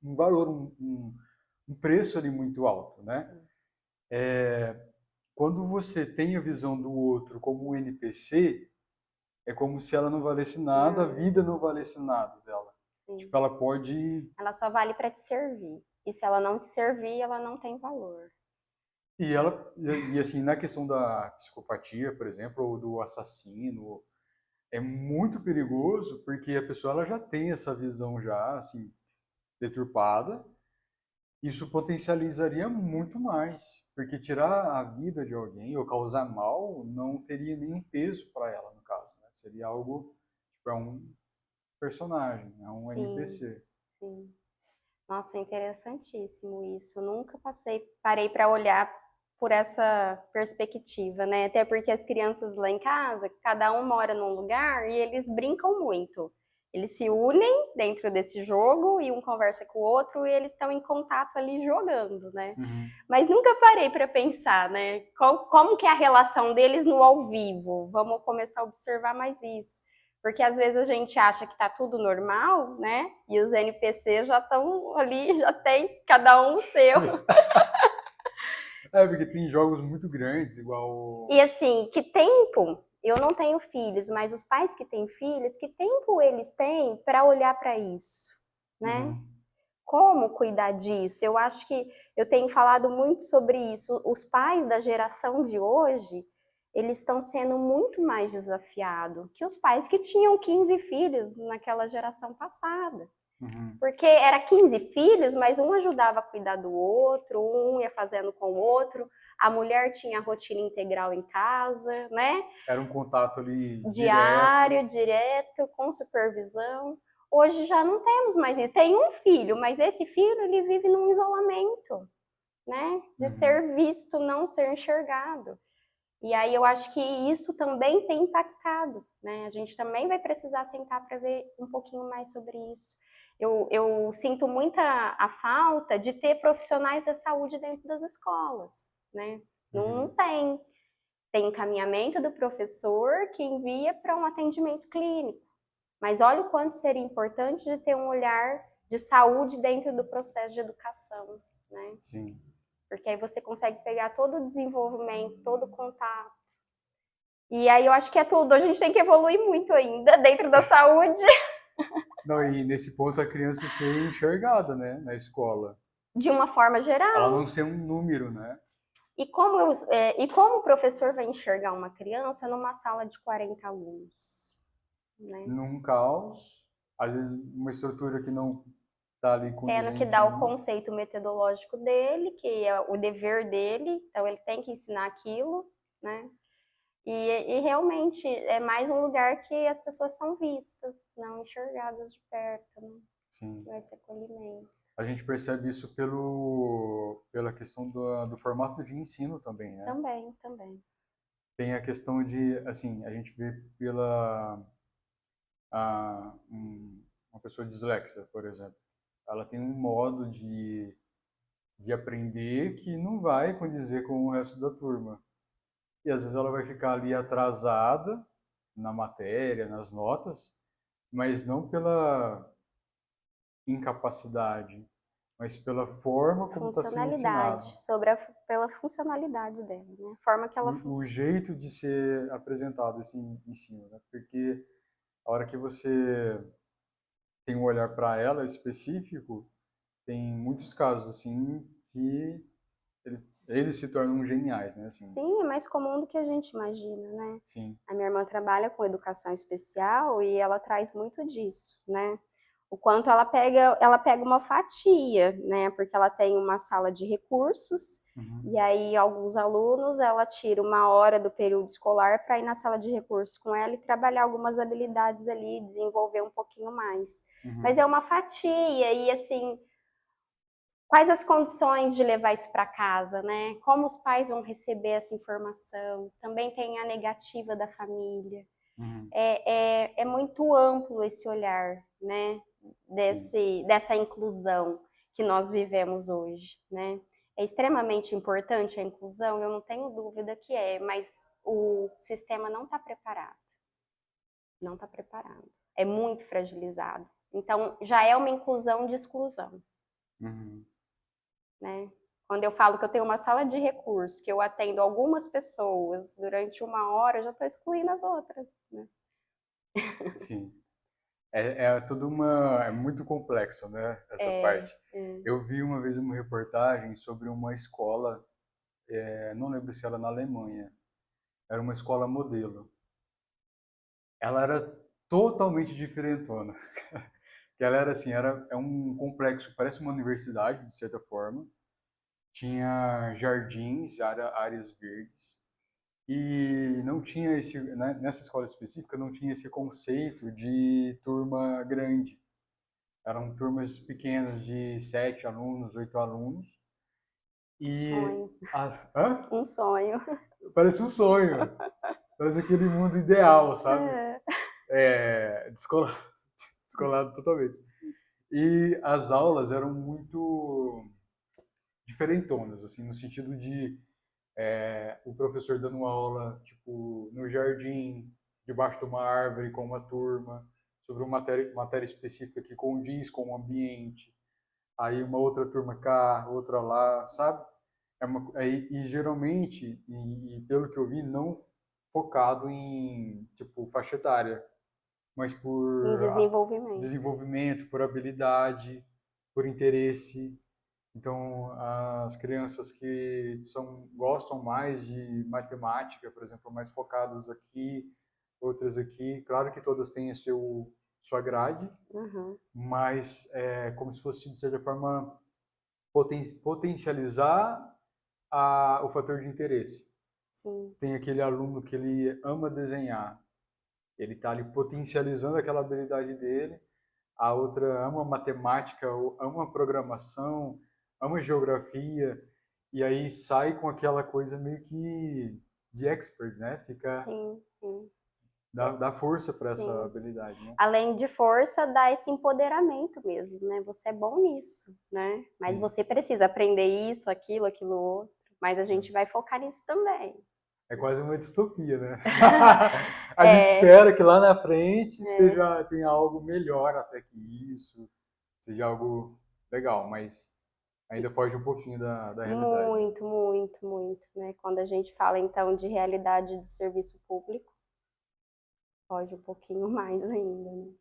um valor, um preço ali muito alto, né? Quando você tem a visão do outro como um NPC, é como se ela não valesse nada, a Não, vida não valesse nada dela. sim. Tipo, ela pode. Ela só vale para te servir. E se ela não te servir, ela não tem valor. E assim, na questão da psicopatia, por exemplo, ou do assassino, é muito perigoso porque a pessoa ela já tem essa visão já, assim, deturpada. Isso potencializaria muito mais, porque tirar a vida de alguém ou causar mal não teria nenhum peso para ela, no caso, né? Seria algo, tipo, é um personagem, é um Sim, NPC. sim. Nossa, é interessantíssimo isso. Nunca parei para olhar por essa perspectiva, né? Até porque as crianças lá em casa, cada um mora num lugar e eles brincam muito. Eles se unem dentro desse jogo e um conversa com o outro e eles estão em contato ali jogando, né? Uhum. Mas nunca parei para pensar, né? Como que é a relação deles no ao vivo? Vamos começar a observar mais isso. Porque às vezes a gente acha que tá tudo normal, né? E os NPCs já estão ali, já tem cada um o seu. É, porque tem jogos muito grandes, E igual. assim, que tempo? Eu não tenho filhos, mas os pais que têm filhos, que tempo eles têm para olhar para isso, né? Uhum. Como cuidar disso? Eu acho que eu tenho falado muito sobre isso. Os pais da geração de hoje, eles estão sendo muito mais desafiados que os pais que tinham 15 filhos naquela geração passada. Uhum. Porque era 15 filhos, mas um ajudava a cuidar do outro, um ia fazendo com o outro, a mulher tinha a rotina integral em casa, né? Era um contato ali direto. Diário, direto, com supervisão. Hoje já não temos mais isso. Tem um filho, mas esse filho ele vive num isolamento, né? De Uhum. ser visto, não ser enxergado. E aí eu acho que isso também tem impactado, né? A gente também vai precisar sentar para ver um pouquinho mais sobre isso. Eu sinto muita a falta de ter profissionais da saúde dentro das escolas, né? Não Uhum. tem. Tem encaminhamento do professor que envia para um atendimento clínico. Mas olha o quanto seria importante de ter um olhar de saúde dentro do processo de educação, né? Sim. Porque aí você consegue pegar todo o desenvolvimento, todo o contato. E aí eu acho que é tudo. A gente tem que evoluir muito ainda dentro da saúde. Não, e nesse ponto a criança ser enxergada, né, na escola. De uma forma Ela geral. não ser um número, né? E como o professor vai enxergar uma criança numa sala de 40 alunos, né? Num caos, às vezes uma estrutura que não está ali Tendo que condizente dar o ainda. conceito metodológico dele, que é o dever dele, então ele tem que ensinar aquilo, né? E realmente é mais um lugar que as pessoas são vistas, não enxergadas de perto, Sim. né? Esse acolhimento. A gente percebe isso pela questão do formato de ensino também, né? Também, também. Tem a questão de, assim, a gente vê pela uma pessoa dislexa, por exemplo. Ela tem um modo de aprender que não vai condizer com o resto da turma. E às vezes ela vai ficar ali atrasada na matéria, nas notas, mas não pela incapacidade, mas pela forma como está sendo Funcionalidade, ensinado. pela funcionalidade dela, né? A forma que ela O funciona. jeito de ser apresentado esse ensino, né? Porque a hora que você tem um olhar para ela específico, tem muitos casos assim que eles se tornam geniais, né? Assim, Sim, é mais comum do que a gente imagina, né? sim. A minha irmã trabalha com educação especial e ela traz muito disso, né? O quanto ela pega uma fatia, né? Porque ela tem uma sala de recursos e Uhum. aí alguns alunos ela tira uma hora do período escolar para ir na sala de recursos com ela e trabalhar algumas habilidades ali, desenvolver um pouquinho mais. Mas Uhum. é uma fatia e assim, quais as condições de levar isso para casa, né? Como os pais vão receber essa informação? Também tem a negativa da família. Uhum. É muito amplo esse olhar, né? Sim. Dessa inclusão que nós vivemos hoje, né? É extremamente importante a inclusão, eu não tenho dúvida que é, mas o sistema não está preparado. Não está preparado. É muito fragilizado. Então, já é uma inclusão de exclusão, Uhum. né? Quando eu falo que eu tenho uma sala de recursos, que eu atendo algumas pessoas durante uma hora, eu já estou excluindo as outras, né? Sim. É tudo uma, é muito complexo, né, essa É, parte. é. Eu vi uma vez uma reportagem sobre uma escola, não lembro se era na Alemanha, era uma escola modelo. Ela era totalmente diferentona. Que ela era assim, é um complexo, parece uma universidade, de certa forma. Tinha jardins, áreas verdes. E não tinha esse, né, nessa escola específica, não tinha esse conceito de turma grande. Eram turmas pequenas de 7 alunos, 8 alunos. E. Sonho, Hã? um sonho. Parece um sonho. Parece aquele mundo ideal, sabe? É. Descolado, descolado totalmente. E as aulas eram muito diferentonas, assim, no sentido de o professor dando uma aula, tipo, no jardim, debaixo de uma árvore com uma turma, sobre uma matéria específica que condiz com o ambiente. Aí uma outra turma cá, outra lá, sabe? E geralmente, e pelo que eu vi, não focado em, tipo, faixa etária, mas Em por desenvolvimento. desenvolvimento, por habilidade, por interesse. Então, as crianças que gostam mais de matemática, por exemplo, mais focadas aqui, outras aqui, claro que todas têm sua grade, Uhum. mas é como se fosse, de certa forma, potencializar o fator de interesse. Sim, Tem aquele aluno que ele ama desenhar, ele está ali potencializando aquela habilidade dele, a outra ama matemática, ou ama programação, ama geografia, e aí sai com aquela coisa meio que de expert, né? sim, sim. Dá força para essa Sim. habilidade, né? Além de força, dá esse empoderamento mesmo, né? Você é bom nisso, né? Mas Sim. você precisa aprender isso, aquilo outro. Mas a gente vai focar nisso também, É né? quase uma distopia, né? A gente É, espera que lá na frente é tenha algo melhor até que isso, seja algo legal, mas ainda foge um pouquinho da realidade, né? muito, muito, muito, né? Quando a gente fala então de realidade de serviço público, foge um pouquinho mais ainda, né?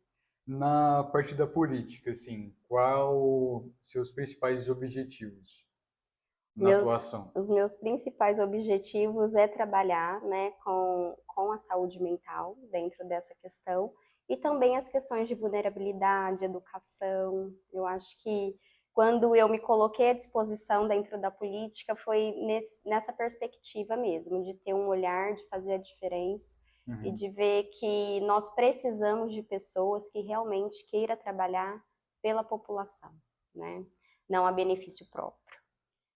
Na parte da política, assim, qual seus principais objetivos na Meus, atuação? os meus principais objetivos é trabalhar, né, com a saúde mental dentro dessa questão e também as questões de vulnerabilidade, educação. Eu acho que quando eu me coloquei à disposição dentro da política foi nessa perspectiva mesmo, de ter um olhar, de fazer a diferença e Uhum. de ver que nós precisamos de pessoas que realmente queira trabalhar pela população, né? Não a benefício próprio,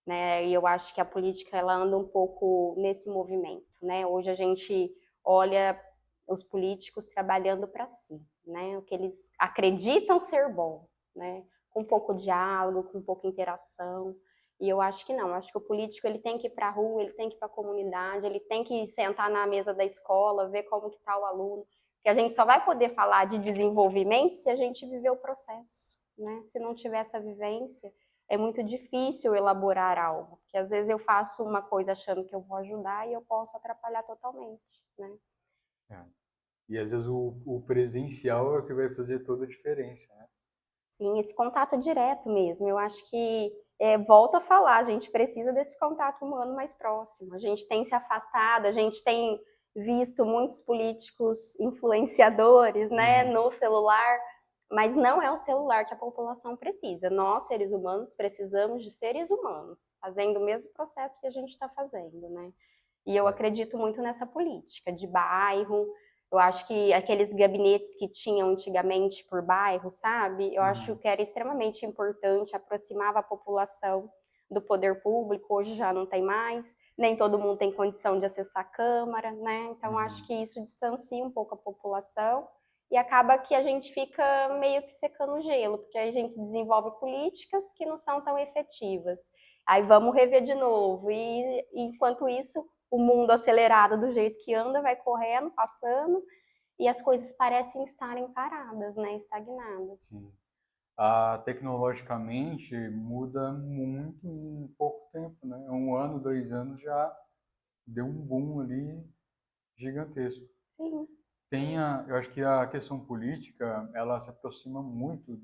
né? E eu acho que a política ela anda um pouco nesse movimento, né? Hoje a gente olha os políticos trabalhando para si, né? O que eles acreditam ser bom, né? Com um pouco de diálogo, com um pouco de interação. E eu acho que não, eu acho que o político ele tem que ir para a rua, ele tem que ir para a comunidade, ele tem que sentar na mesa da escola, ver como que está o aluno, porque a gente só vai poder falar de desenvolvimento se a gente viver o processo, né? Se não tiver essa vivência, é muito difícil elaborar algo, porque às vezes eu faço uma coisa achando que eu vou ajudar e eu posso atrapalhar totalmente, né? É. E às vezes o presencial é o que vai fazer toda a diferença, né? Sim, esse contato direto mesmo, eu acho que, volto a falar, a gente precisa desse contato humano mais próximo, a gente tem se afastado, a gente tem visto muitos políticos influenciadores, né, Uhum. no celular, mas não é o celular que a população precisa. Nós, seres humanos, precisamos de seres humanos, fazendo o mesmo processo que a gente está fazendo, né? E eu É. acredito muito nessa política de bairro. Eu acho que aqueles gabinetes que tinham antigamente por bairro, sabe? Eu acho Uhum. que era extremamente importante, aproximava a população do poder público, hoje já não tem mais, nem todo mundo tem condição de acessar a Câmara, né? Então acho Uhum. que isso distancia um pouco a população e acaba que a gente fica meio que secando o gelo, porque a gente desenvolve políticas que não são tão efetivas. Aí vamos rever de novo. E enquanto isso, o mundo acelerado do jeito que anda, vai correndo, passando, e as coisas parecem estarem paradas, né, estagnadas. Sim. Tecnologicamente muda muito em pouco tempo, né? 1 ano, 2 anos já deu um boom ali gigantesco. Sim, Eu acho que a questão política, ela se aproxima muito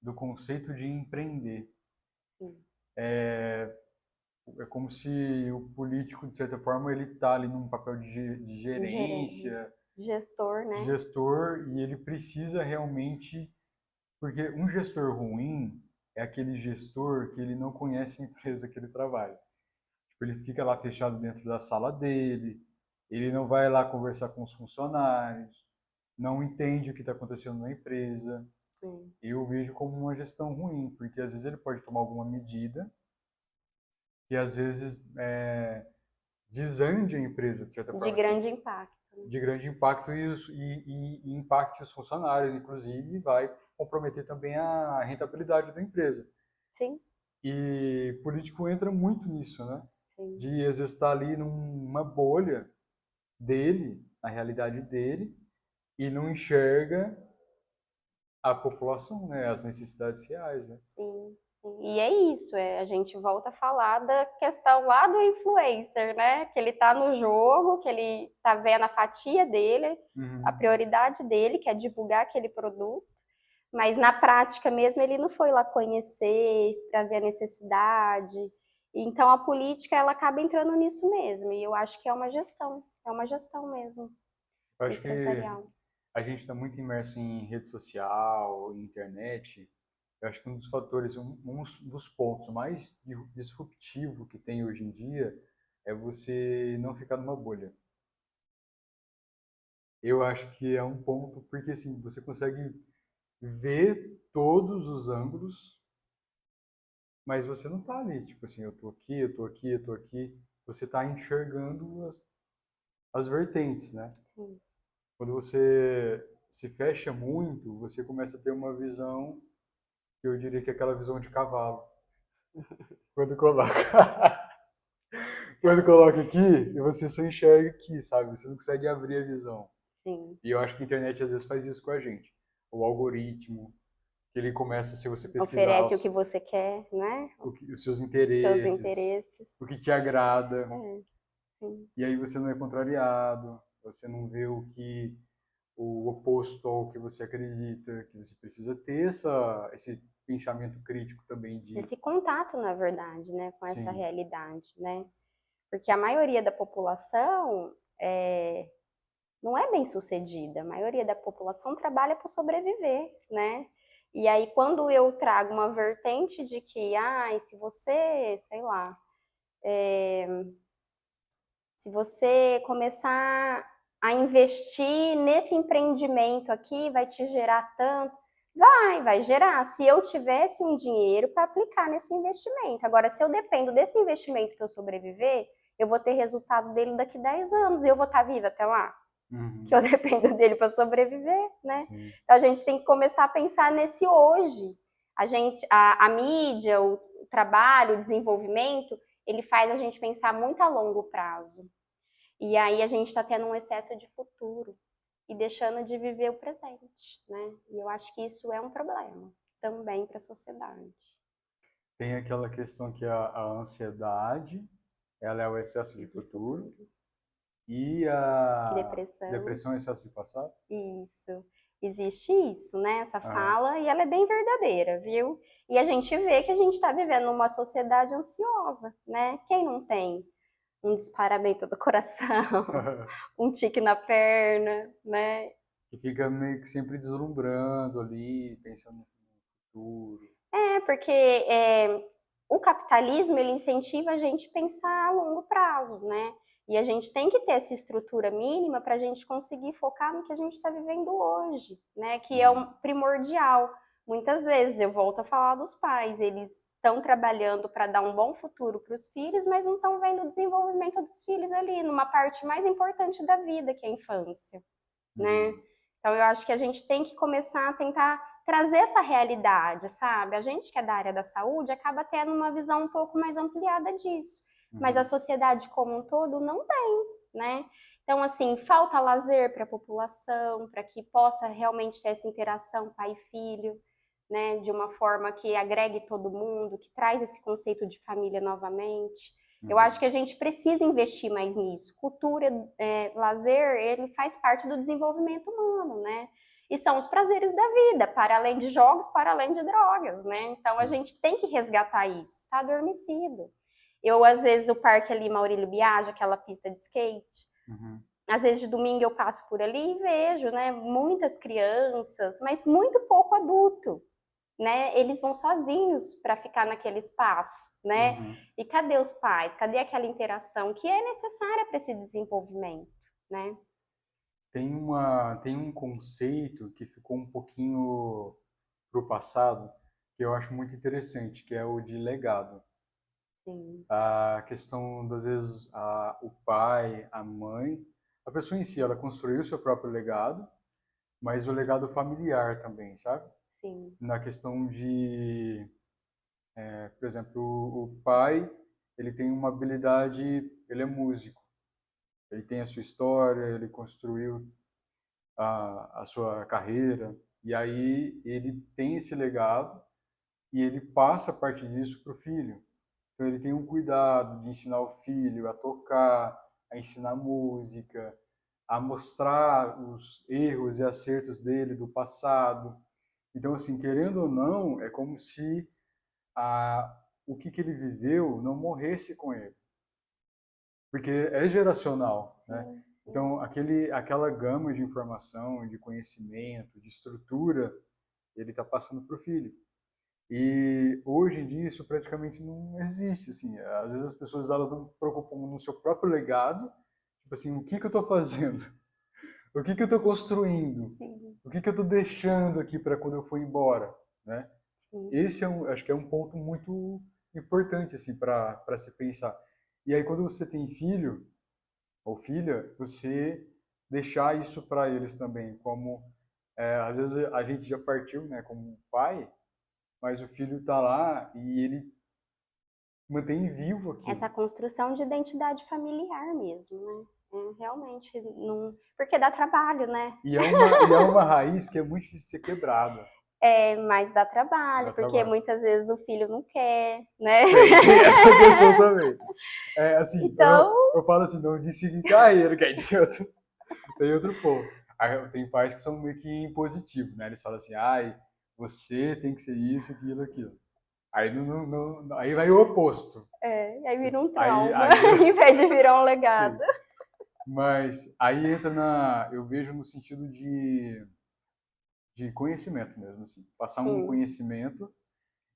do conceito de empreender. Sim. É como se o político, de certa forma, ele está ali num papel de Um gerente, gerência, gestor, de né? gestor, e ele precisa realmente, porque um gestor ruim é aquele gestor que ele não conhece a empresa que ele trabalha. Tipo, ele fica lá fechado dentro da sala dele, ele não vai lá conversar com os funcionários, não entende o que está acontecendo na empresa. Sim. Eu vejo como uma gestão ruim, porque às vezes ele pode tomar alguma medida que às vezes desande a empresa, de certa De forma, assim, grande impacto. de grande impacto e impacte os funcionários, inclusive, e vai comprometer também a rentabilidade da empresa. Sim, E político entra muito nisso, né? sim. De às vezes estar ali numa bolha dele, na realidade dele, e não enxerga a população, né? As necessidades reais, né? Sim, sim. E é isso, a gente volta a falar da questão lá do influencer, né? Que ele tá no jogo, que ele tá vendo a fatia dele, a Uhum. prioridade dele, que é divulgar aquele produto, mas na prática mesmo ele não foi lá conhecer para ver a necessidade. Então a política ela acaba entrando nisso mesmo, e eu acho que é uma gestão mesmo, Eu acho que empresarial. a gente está muito imerso em rede social, em internet. Eu acho que um dos fatores, um dos pontos mais disruptivo que tem hoje em dia é você não ficar numa bolha. Eu acho que é um ponto, porque assim, você consegue ver todos os ângulos, mas você não tá ali, tipo assim, eu tô aqui, eu tô aqui, eu tô aqui. Você tá enxergando as vertentes, né? Sim. Quando você se fecha muito, você começa a ter uma visão, que eu diria que é aquela visão de cavalo. Quando coloca, quando coloca aqui, você só enxerga aqui, sabe? Você não consegue abrir a visão. Sim. E eu acho que a internet às vezes faz isso com a gente. O algoritmo, que ele começa, se você pesquisar Oferece o que você quer, né? os seus Seus interesses, o interesses. que te agrada, É, sim. e aí você não é contrariado, você não vê o oposto ao que você acredita, que você precisa ter esse pensamento crítico também de, Esse contato, na verdade, né, com essa sim, realidade, né? Porque a maioria da população não é bem sucedida, a maioria da população trabalha para sobreviver, né? E aí, quando eu trago uma vertente de que, ah, se você, sei lá, se você começar a investir nesse empreendimento aqui, vai te gerar tanto. Vai gerar. Se eu tivesse um dinheiro para aplicar nesse investimento. Agora, se eu dependo desse investimento para eu sobreviver, eu vou ter resultado dele daqui 10 anos e eu vou estar viva até lá. Que uhum, eu dependo dele para sobreviver, né? sim, Então a gente tem que começar a pensar nesse hoje. A mídia, o trabalho, o desenvolvimento, ele faz a gente pensar muito a longo prazo. E aí a gente está tendo um excesso de futuro e deixando de viver o presente, né? E eu acho que isso é um problema também para a sociedade. tem aquela questão que a ansiedade, ela é o excesso de De futuro, futuro. e a Depressão, depressão é o excesso de passado. isso. Existe isso, né? Essa Aham. fala, e ela é bem verdadeira, viu? E a gente vê que a gente está vivendo numa sociedade ansiosa, né? Quem não tem um disparamento do coração, um tique na perna, né? Que fica meio que sempre deslumbrando ali, pensando no futuro. Porque o capitalismo ele incentiva a gente a pensar a longo prazo, né? E a gente tem que ter essa estrutura mínima para a gente conseguir focar no que a gente está vivendo hoje, né? Que é Uhum. um primordial. Muitas vezes eu volto a falar dos pais, eles estão trabalhando para dar um bom futuro para os filhos, mas não estão vendo o desenvolvimento dos filhos ali, numa parte mais importante da vida, que é a infância, né? Uhum. Então eu acho que a gente tem que começar a tentar trazer essa realidade, sabe? A gente que é da área da saúde acaba tendo uma visão um pouco mais ampliada disso, mas a Uhum. sociedade como um todo não tem, né? Então, assim, falta lazer para a população, para que possa realmente ter essa interação pai e filho, né? De uma forma que agregue todo mundo, que traz esse conceito de família novamente. Eu acho que a gente precisa investir mais nisso. Cultura, lazer, ele faz parte do desenvolvimento humano, né? E são os prazeres da vida, para além de jogos, para além de drogas, né? Então a Sim. gente tem que resgatar isso. Tá adormecido. Eu, às vezes, o parque ali, Maurílio Biagi, aquela pista de skate, às vezes de domingo eu passo por ali e vejo, né? Muitas crianças, mas muito pouco adulto. Né, eles vão sozinhos para ficar naquele espaço, né? E cadê os pais? Cadê aquela interação que é necessária para esse desenvolvimento, né? Tem um conceito que ficou um pouquinho pro passado, que eu acho muito interessante, que é o de legado. Sim. A questão, das vezes, o pai, a mãe, a pessoa em si, ela construiu o seu próprio legado, mas o legado familiar também, sabe? Sim. Na questão de, por exemplo, o pai, ele tem uma habilidade, ele é músico, ele tem a sua história, ele construiu a sua carreira, e aí ele tem esse legado e ele passa parte disso para o filho. Então ele tem um cuidado de ensinar o filho a tocar, a ensinar música, a mostrar os erros e acertos dele do passado. Então, assim, querendo ou não, é como se o que ele viveu não morresse com ele, porque é geracional, né? Sim, sim. Então, aquela gama de informação, de conhecimento, de estrutura, ele está passando para o filho. E hoje em dia isso praticamente não existe, assim. Às vezes as pessoas elas não se preocupam no seu próprio legado, tipo assim, o que que eu estou fazendo? O que que eu estou construindo? Sim. O que que eu estou deixando aqui para quando eu for embora, né? Sim. Esse acho que é um ponto muito importante assim para se pensar. E aí quando você tem filho ou filha, você deixar isso para eles também, como às vezes a gente já partiu, né, como pai, mas o filho está lá e ele mantém vivo aquilo. Essa construção de identidade familiar mesmo, né? Realmente, não... porque dá trabalho, né? E é uma raiz que é muito difícil de ser quebrada. Mas dá trabalho, Dá porque trabalho. muitas vezes o filho não quer, né? Tem essa questão também. Assim, Então, eu falo assim, não de seguir carreira, que aí tem outro ponto. Aí, tem pais que são meio que impositivos, né? Eles falam assim, ai, você tem que ser isso, aquilo, aquilo. Aí, aí vai o oposto. aí vira um Aí, trauma, aí vira, em vez de virar um legado. sim. Mas aí entra eu vejo no sentido de conhecimento mesmo, assim. Passar um Sim, conhecimento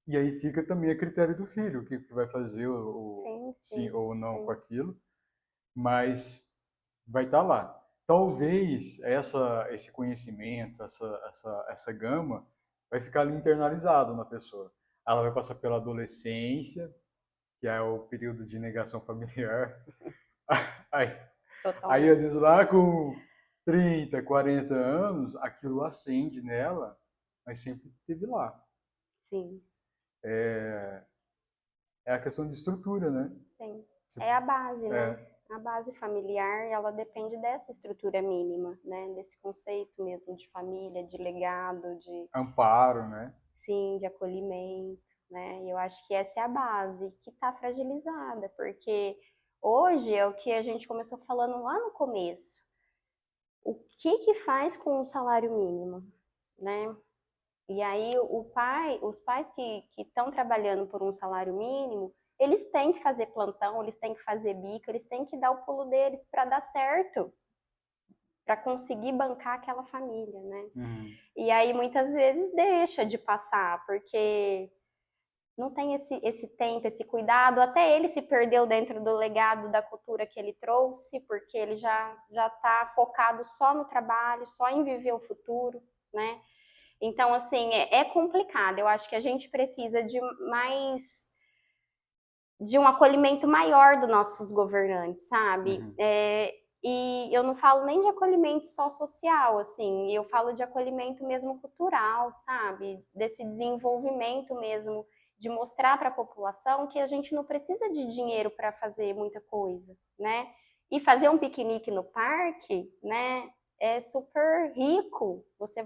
e aí fica também a critério do filho, o que vai fazer, sim, sim sim, ou não com sim. aquilo, mas vai estar lá. Talvez esse conhecimento, essa gama, vai ficar ali internalizado na pessoa. Ela vai passar pela adolescência, que é o período de negação familiar. Aí, aí às Totalmente. vezes, lá com 30, 40 anos, aquilo acende nela, mas sempre esteve lá. Sim, É a questão de estrutura, né? sim. Você- É a base, né? É, A base familiar, ela depende dessa estrutura mínima, né? Desse conceito mesmo de família, de legado, de, amparo, né? sim, de acolhimento, né? E eu acho que essa é a base que está fragilizada, porque hoje é o que a gente começou falando lá no começo. O que que faz com o salário mínimo, né? E aí os pais que estão trabalhando por um salário mínimo, eles têm que fazer plantão, eles têm que fazer bico, eles têm que dar o pulo deles para dar certo, para conseguir bancar aquela família, né? Uhum. E aí muitas vezes deixa de passar, porque não tem esse tempo, esse cuidado, até ele se perdeu dentro do legado da cultura que ele trouxe, porque ele já está focado só no trabalho, só em viver o futuro, né? Então, assim, é complicado. Eu acho que a gente precisa de um acolhimento maior dos nossos governantes, sabe? Uhum. E eu não falo nem de acolhimento só social, assim, eu falo de acolhimento mesmo cultural, sabe? Desse desenvolvimento mesmo, de mostrar para a população que a gente não precisa de dinheiro para fazer muita coisa, né? E fazer um piquenique no parque, né? É super rico. Você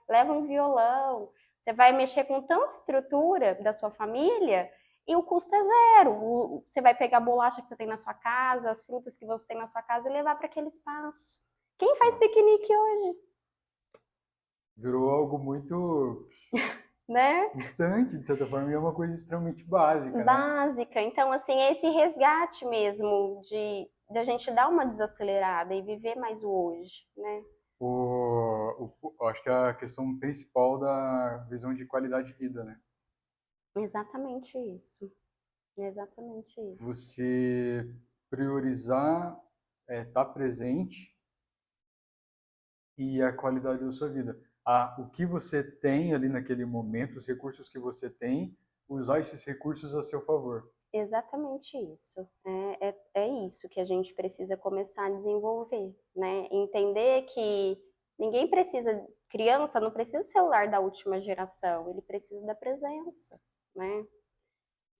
leva um violão, você vai mexer com tanta estrutura da sua família e o custo é zero. Você vai pegar a bolacha que você tem na sua casa, as frutas que você tem na sua casa e levar para aquele espaço. Quem faz piquenique hoje? Virou algo muito Né? distante, de certa forma, e é uma coisa extremamente básica, né? Básica. Então, assim, é esse resgate mesmo de a gente dar uma desacelerada e viver mais o hoje, né? Eu acho que é a questão principal da visão de qualidade de vida, né? Exatamente isso. Exatamente isso. Você priorizar estar presente e a qualidade da sua vida. O que você tem ali naquele momento, os recursos que você tem, usar esses recursos a seu favor. Exatamente isso. É isso que a gente precisa começar a desenvolver, né? Entender que ninguém precisa, criança não precisa do celular da última geração, ele precisa da presença, né?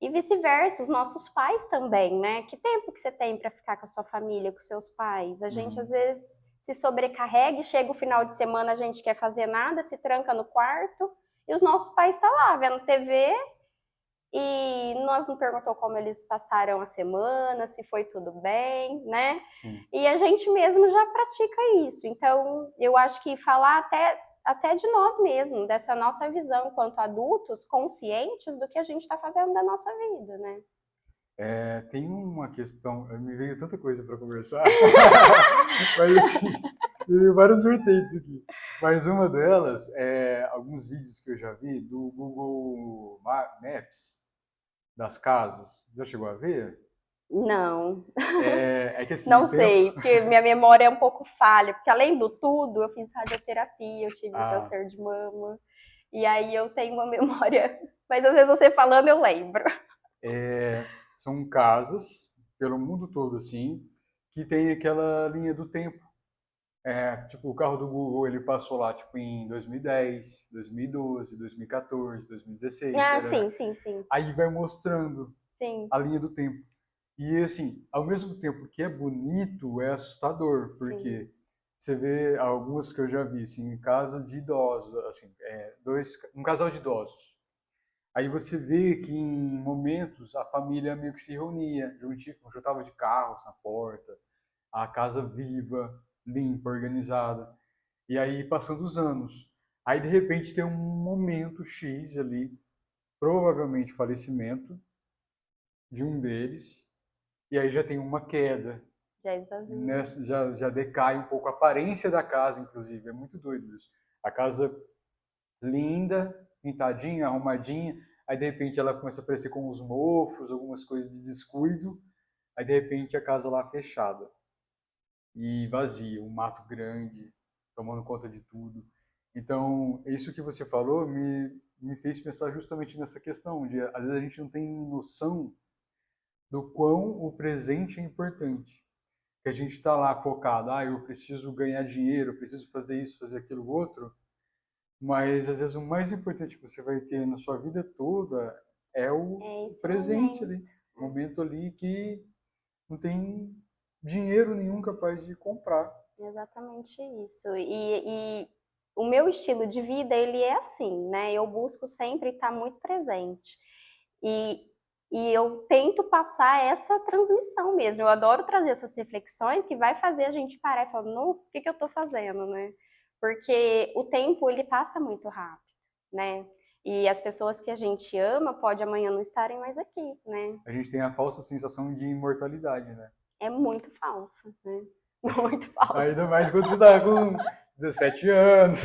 E vice-versa, os nossos pais também, né? Que tempo que você tem para ficar com a sua família, com seus pais? A gente às Uhum. vezes se sobrecarrega e chega o final de semana a gente quer fazer nada, se tranca no quarto e os nossos pais estão lá vendo TV e nós não perguntou como eles passaram a semana, se foi tudo bem, né? Sim. E a gente mesmo já pratica isso. Então, eu acho que falar até de nós mesmos, dessa nossa visão enquanto adultos, conscientes do que a gente está fazendo da nossa vida, né? Tem uma questão, me veio tanta coisa para conversar, mas assim, tem várias vertentes aqui. Mas uma delas é alguns vídeos que eu já vi do Google Maps das casas. Já chegou a ver? Não, É que assim, não o tempo. sei, porque minha memória é um pouco falha, porque além do tudo, eu fiz radioterapia, eu tive Ah, câncer de mama, e aí eu tenho uma memória, mas às vezes você falando eu lembro. são casas pelo mundo todo assim que tem aquela linha do tempo. Tipo, o carro do Google ele passou lá tipo em 2010, 2012, 2014, 2016. Ah, sim, sim, sim, Aí vai mostrando sim, a linha do tempo. E assim, ao mesmo tempo que é bonito, é assustador, sim. porque você vê algumas que eu já vi, assim, em casa de idosos, assim, um casal de idosos. Aí você vê que em momentos a família meio que se reunia, juntava de carros na porta, a casa viva, limpa, organizada. E aí passando os anos, aí de repente tem um momento X ali, provavelmente falecimento de um deles, e aí já tem uma queda, Já esvazia. nessa, já decai um pouco a aparência da casa, inclusive. É muito doido isso. A casa linda, pintadinha, arrumadinha, aí de repente ela começa a aparecer com os mofos, algumas coisas de descuido, aí de repente a casa lá fechada e vazia, um mato grande tomando conta de tudo. Então, isso que você falou me fez pensar justamente nessa questão de às vezes a gente não tem noção do quão o presente é importante. Que a gente está lá focado, eu preciso ganhar dinheiro, eu preciso fazer isso, fazer aquilo outro, mas às vezes o mais importante que você vai ter na sua vida toda é É o esse presente momento. ali, o momento ali que não tem dinheiro nenhum capaz de comprar. Exatamente isso. E o meu estilo de vida, ele é assim, né? Eu busco sempre estar muito presente. E, e eu tento passar essa transmissão mesmo. Eu adoro trazer essas reflexões que vai fazer a gente parar e falar, no, o que que eu estou fazendo, né? Porque o tempo, ele passa muito rápido, né? E as pessoas que a gente ama pode amanhã não estarem mais aqui, né? A gente tem a falsa sensação de imortalidade, né? É muito falso, né? Muito falso. Ainda mais quando você está com 17 anos,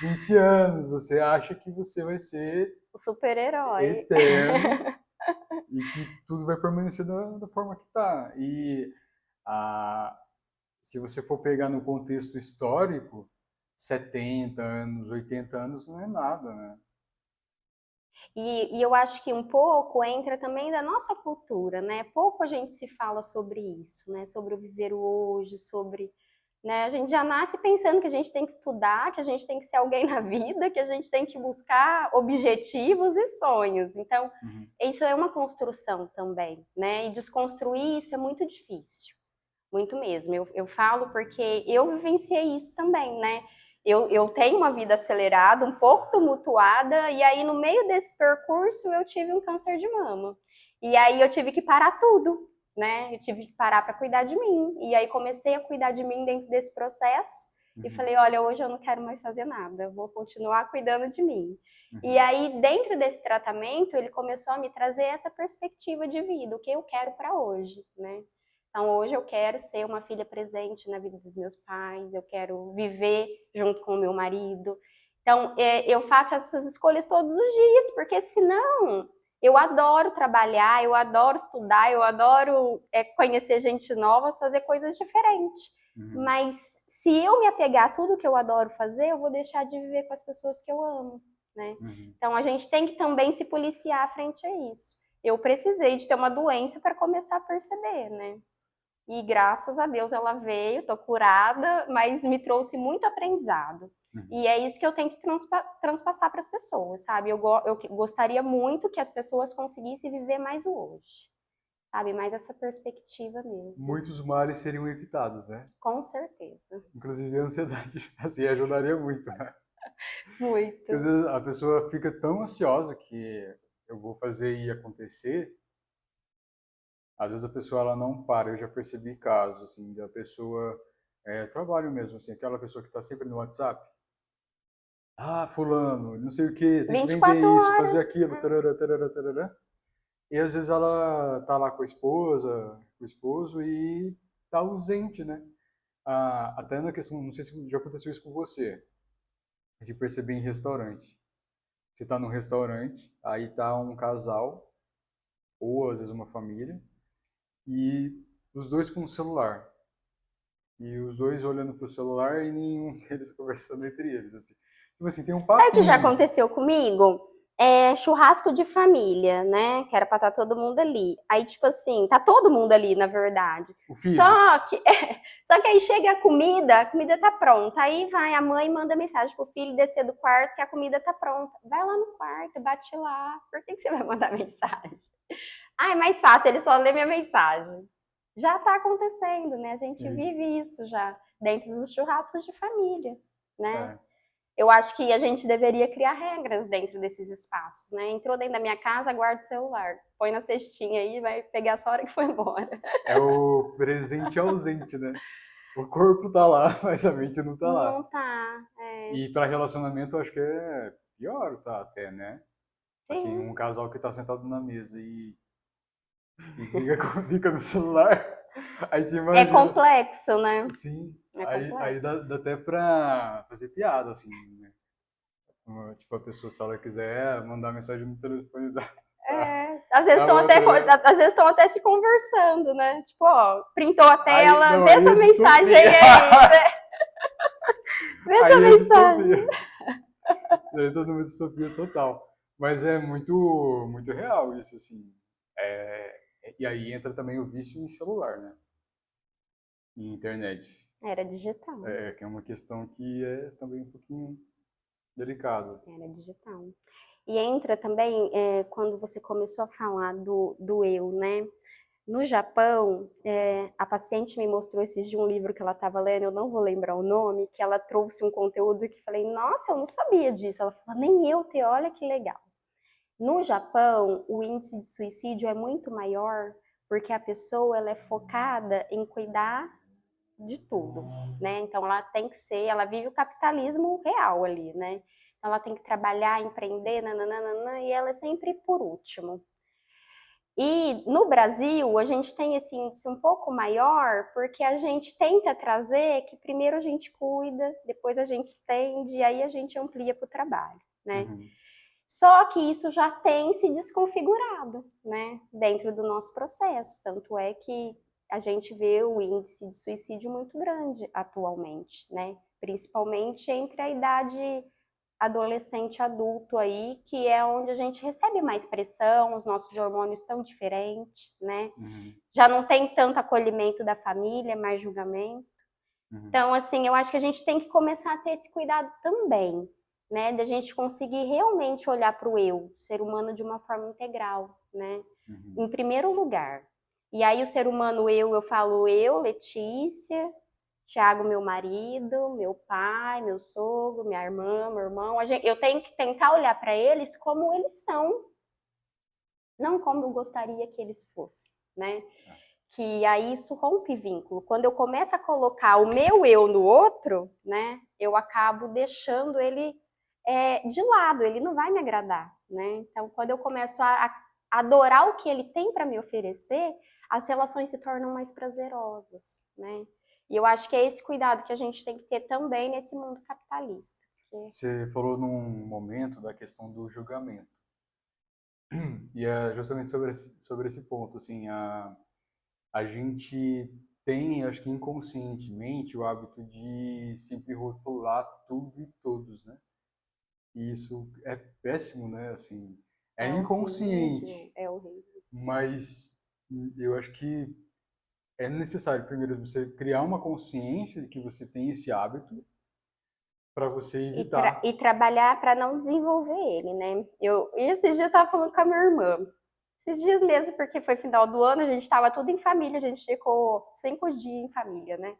20 anos, você acha que você vai ser O super-herói. eterno e que tudo vai permanecer da forma que está. E a, se você for pegar no contexto histórico, 70 anos, 80 anos não é nada, né? E eu acho que um pouco entra também da nossa cultura, né? Pouco a gente se fala sobre isso, né? Sobre o viver o hoje, sobre, né? A gente já nasce pensando que a gente tem que estudar, que a gente tem que ser alguém na vida, que a gente tem que buscar objetivos e sonhos. Então, Uhum. isso é uma construção também, né? E desconstruir isso é muito difícil, muito mesmo. Eu falo porque eu vivenciei isso também, né? Eu tenho uma vida acelerada, um pouco tumultuada, e aí no meio desse percurso eu tive um câncer de mama. E aí eu tive que parar tudo, né? Eu tive que parar para cuidar de mim. E aí comecei a cuidar de mim dentro desse processo e falei, olha, hoje eu não quero mais fazer nada, eu vou continuar cuidando de mim. E aí, dentro desse tratamento, ele começou a me trazer essa perspectiva de vida, o que eu quero para hoje, né? Então, hoje eu quero ser uma filha presente na vida dos meus pais, eu quero viver junto com o meu marido. Então, eu faço essas escolhas todos os dias, porque senão eu adoro trabalhar, eu adoro estudar, eu adoro conhecer gente nova, fazer coisas diferentes. Mas se eu me apegar a tudo que eu adoro fazer, eu vou deixar de viver com as pessoas que eu amo, né? Então, a gente tem que também se policiar frente a isso. Eu precisei de ter uma doença para começar a perceber, né? E graças a Deus ela veio, tô curada, mas me trouxe muito aprendizado. E é isso que eu tenho que transpassar para as pessoas, sabe? Eu gostaria muito que as pessoas conseguissem viver mais o hoje, sabe? Mais essa perspectiva mesmo. Muitos males seriam evitados, né? Com certeza. Inclusive a ansiedade, assim, ajudaria muito, né? Muito. Porque às vezes a pessoa fica tão ansiosa que eu vou fazer e acontecer. Às vezes a pessoa ela não para, eu já percebi casos assim, da pessoa trabalho mesmo assim, aquela pessoa que está sempre no WhatsApp. Ah, fulano, não sei o quê, tem que vender 24 isso, fazer horas. aquilo, tarará, tarará, tarará. E às vezes ela tá lá com a esposa, com o esposo e tá ausente, né? Ah, até na questão, não sei se já aconteceu isso com você, de perceber em restaurante. Você tá num restaurante, aí tá um casal, ou às vezes uma família, e os dois com o celular. E os dois olhando pro celular e nenhum deles conversando entre eles, assim. Tipo assim, tem um Sabe o que já papinho. aconteceu comigo? Churrasco de família, né? Que era pra estar todo mundo ali. Aí, tipo assim, tá todo mundo ali, na verdade. O físico. Só que aí chega a comida tá pronta. Aí vai a mãe e manda mensagem pro filho descer do quarto que a comida tá pronta. Vai lá no quarto, bate lá. Por que você vai mandar mensagem? Ah, é mais fácil, ele só lê minha mensagem. Já tá acontecendo, né? A gente Sim. vive isso já, dentro dos churrascos de família, né? É. Eu acho que a gente deveria criar regras dentro desses espaços, né? Entrou dentro da minha casa, guarda o celular. Põe na cestinha aí, vai pegar só a hora que for embora. É o presente ausente, né? O corpo tá lá, mas a mente não tá lá. Não tá, E para relacionamento, eu acho que é pior, tá? Até, né? Assim, sim. um casal que tá sentado na mesa e fica no celular, aí você É imagina. complexo, né? Sim, É aí complexo. dá até pra fazer piada, assim, né? Tipo, a pessoa, se ela quiser mandar mensagem no telefone Às vezes da estão até, outra, né? às vezes estão até se conversando, né? Tipo, ó, printou a Aí, tela, não, vê aí essa é mensagem distopia. aí, vê essa Aí é mensagem. distopia. Aí todo mundo distopia total. Mas é muito, muito real isso, assim. E aí entra também o vício em celular, né? Em internet. Era digital, Que é uma questão que é também um pouquinho delicada. era digital. E entra também, quando você começou a falar do eu, né? No Japão, a paciente me mostrou esses de um livro que ela estava lendo, eu não vou lembrar o nome, que ela trouxe um conteúdo que falei, nossa, eu não sabia disso. Ela falou, nem eu, Tê, olha que legal. No Japão, o índice de suicídio é muito maior porque a pessoa ela é focada em cuidar de tudo, né? Então ela tem que ser, ela vive o capitalismo real ali, né? Então ela tem que trabalhar, empreender, nananana, e ela é sempre por último. E no Brasil, a gente tem esse índice um pouco maior, porque a gente tenta trazer que primeiro a gente cuida, depois a gente estende, e aí a gente amplia para o trabalho, né? Uhum. Só que isso já tem se desconfigurado, né, dentro do nosso processo. Tanto é que a gente vê o índice de suicídio muito grande atualmente, né? Principalmente entre a idade adolescente adulto aí, que é onde a gente recebe mais pressão, os nossos hormônios estão diferentes, né? Uhum. Já não tem tanto acolhimento da família, mais julgamento. Uhum. Então, assim, eu acho que a gente tem que começar a ter esse cuidado também, né? Da gente conseguir realmente olhar para o eu, ser humano, de uma forma integral, né? Uhum. Em primeiro lugar. E aí o ser humano eu falo eu, Letícia, Tiago, meu marido, meu pai, meu sogro, minha irmã, meu irmão. Eu tenho que tentar olhar para eles como eles são, não como eu gostaria que eles fossem, né? Que aí isso rompe vínculo. Quando eu começo a colocar o meu eu no outro, né? Eu acabo deixando ele de lado, ele não vai me agradar, né? Então, quando eu começo a adorar o que ele tem para me oferecer, as relações se tornam mais prazerosas, né? E eu acho que é esse cuidado que a gente tem que ter também nesse mundo capitalista. Você falou num momento da questão do julgamento. E é justamente sobre esse ponto, assim, a gente tem, acho que inconscientemente, o hábito de sempre rotular tudo e todos, né? E isso é péssimo, né? Assim, é É horrível, inconsciente, é horrível. mas eu acho que é necessário, primeiro, você criar uma consciência de que você tem esse hábito para você evitar. E trabalhar para não desenvolver ele, né? E esses dias eu estava falando com a minha irmã. Esses dias mesmo, porque foi final do ano, a gente estava tudo em família, a gente ficou 5 dias em família, né?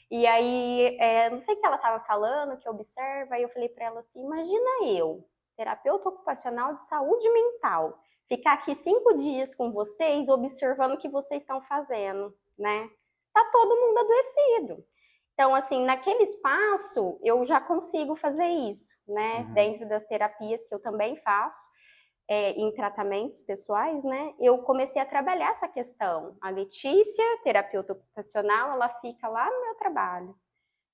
E aí, não sei o que ela estava falando, que observa, aí eu falei para ela assim: imagina eu, terapeuta ocupacional de saúde mental, ficar aqui 5 dias com vocês, observando o que vocês estão fazendo, né? Tá todo mundo adoecido. Então, assim, naquele espaço, eu já consigo fazer isso, né? Uhum. Dentro das terapias que eu também faço, em tratamentos pessoais, né? Eu comecei a trabalhar essa questão. A Letícia, terapeuta ocupacional, ela fica lá no meu trabalho.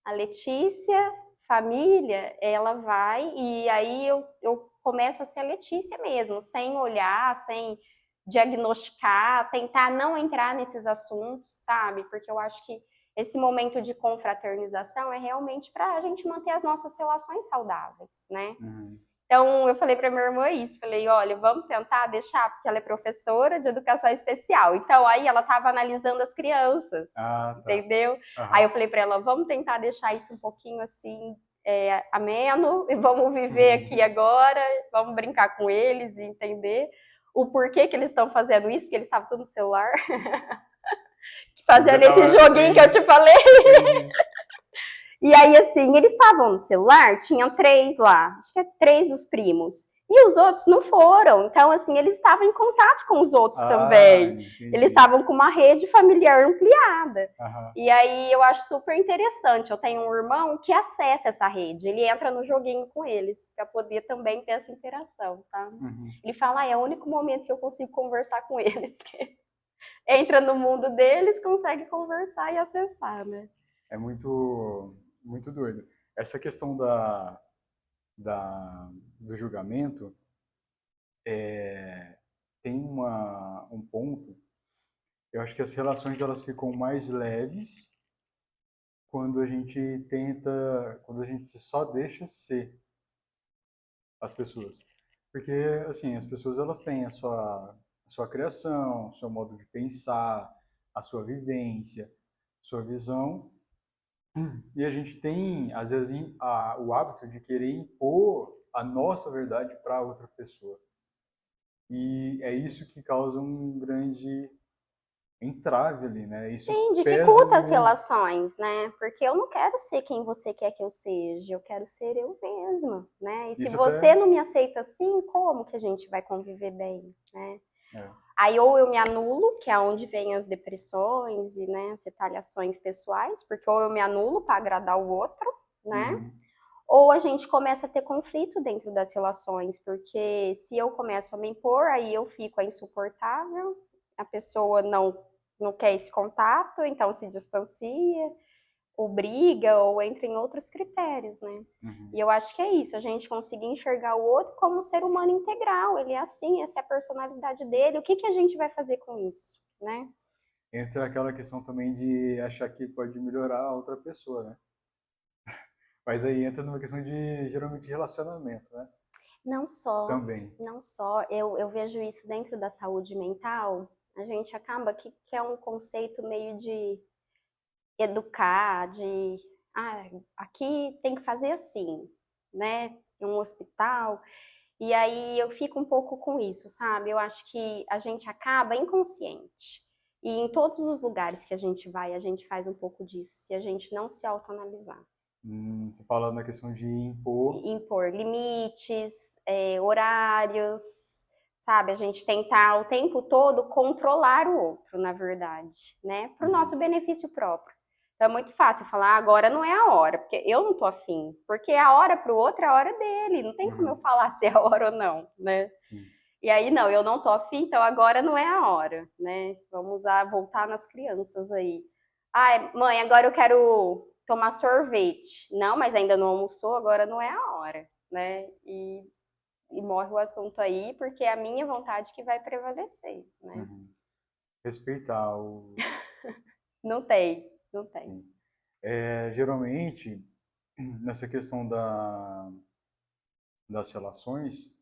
A Letícia, família, ela vai e aí eu começo a ser a Letícia mesmo, sem olhar, sem diagnosticar, tentar não entrar nesses assuntos, sabe? Porque eu acho que esse momento de confraternização é realmente para a gente manter as nossas relações saudáveis, né? Uhum. Então, eu falei para minha irmã isso, falei, olha, vamos tentar deixar, porque ela é professora de educação especial. Então, aí ela estava analisando as crianças, Ah, tá. entendeu? Aí eu Aham. falei para ela, vamos tentar deixar isso um pouquinho assim, ameno, e vamos viver aqui agora, vamos brincar com eles e entender o porquê que eles estão fazendo isso, porque eles estavam tudo no celular, Você já fazendo esse tava joguinho que eu sem. te falei. Entendi. E aí, assim, eles estavam no celular, tinham 3 lá, acho que é 3 dos primos. E os outros não foram. Então, assim, eles estavam em contato com os outros Ah, também. Eles entendi. estavam com uma rede familiar ampliada. Aham. E aí eu acho super interessante. Eu tenho um irmão que acessa essa rede. Ele entra no joguinho com eles, para poder também ter essa interação, sabe? Uhum. Ele fala, é o único momento que eu consigo conversar com eles. Entra no mundo deles, consegue conversar e acessar, né? É muito doido. Essa questão do julgamento tem um ponto. Eu acho que as relações elas ficam mais leves quando a gente quando a gente só deixa ser as pessoas. Porque, assim, as pessoas elas têm a sua criação, o seu modo de pensar, a sua vivência, sua visão, e a gente tem, às vezes, o hábito de querer impor a nossa verdade para outra pessoa. E é isso que causa um grande entrave ali, né? Isso Sim, pesa dificulta as no. relações, né? Porque eu não quero ser quem você quer que eu seja, eu quero ser eu mesma, né? E se Isso você até. não me aceita assim, como que a gente vai conviver bem, né? É. Aí ou eu me anulo, que é onde vem as depressões e, né, as retaliações pessoais, porque ou eu me anulo para agradar o outro, né? Uhum. Ou a gente começa a ter conflito dentro das relações, porque se eu começo a me impor, aí eu fico insuportável, a pessoa não quer esse contato, então se distancia, ou briga, ou entra em outros critérios, né? Uhum. E eu acho que é isso, a gente conseguir enxergar o outro como um ser humano integral, ele é assim, essa é a personalidade dele, o que a gente vai fazer com isso, né? Entra aquela questão também de achar que pode melhorar a outra pessoa, né? Mas aí entra numa questão de, geralmente, relacionamento, né? Não só, Também. não só, eu vejo isso dentro da saúde mental, a gente acaba que é um conceito meio de educar, de aqui tem que fazer assim, né? Em um hospital. E aí eu fico um pouco com isso, sabe? Eu acho que a gente acaba inconsciente. E em todos os lugares que a gente vai, a gente faz um pouco disso, se a gente não se autoanalisar. Você fala na questão de impor. Impor limites, horários, sabe? A gente tentar o tempo todo controlar o outro, na verdade, né? Para o nosso benefício próprio. Então é muito fácil falar, agora não é a hora, porque eu não tô afim. Porque a hora para o outro é a hora dele, não tem como eu falar se é a hora ou não, né? Sim. E aí, não, eu não tô afim, então agora não é a hora, né? Vamos voltar nas crianças aí. Ai, mãe, agora eu quero tomar sorvete. Não, mas ainda não almoçou, agora não é a hora, né? E morre o assunto aí, porque é a minha vontade que vai prevalecer, né? Respeitar o... Não tem, não tem. Sim. Geralmente, nessa questão das relações,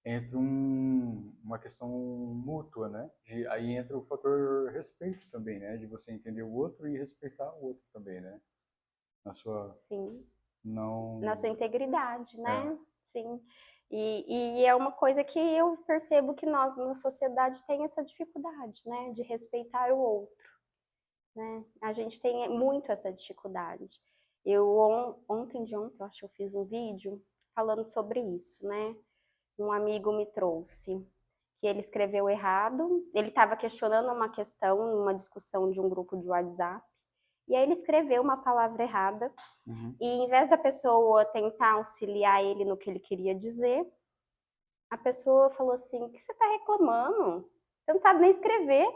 entra uma questão mútua, né? Aí entra o fator respeito também, né? De você entender o outro e respeitar o outro também, né? Na sua... Sim. Não... Na sua integridade, né? Sim. E é uma coisa que eu percebo que nós, na sociedade, tem essa dificuldade, né? De respeitar o outro, né? A gente tem muito essa dificuldade. Ontem eu acho que eu fiz um vídeo falando sobre isso, né? Um amigo me trouxe que ele escreveu errado, ele estava questionando uma questão, uma discussão de um grupo de WhatsApp, e aí ele escreveu uma palavra errada, e em vez da pessoa tentar auxiliar ele no que ele queria dizer, a pessoa falou assim, o que você está reclamando? Você não sabe nem escrever.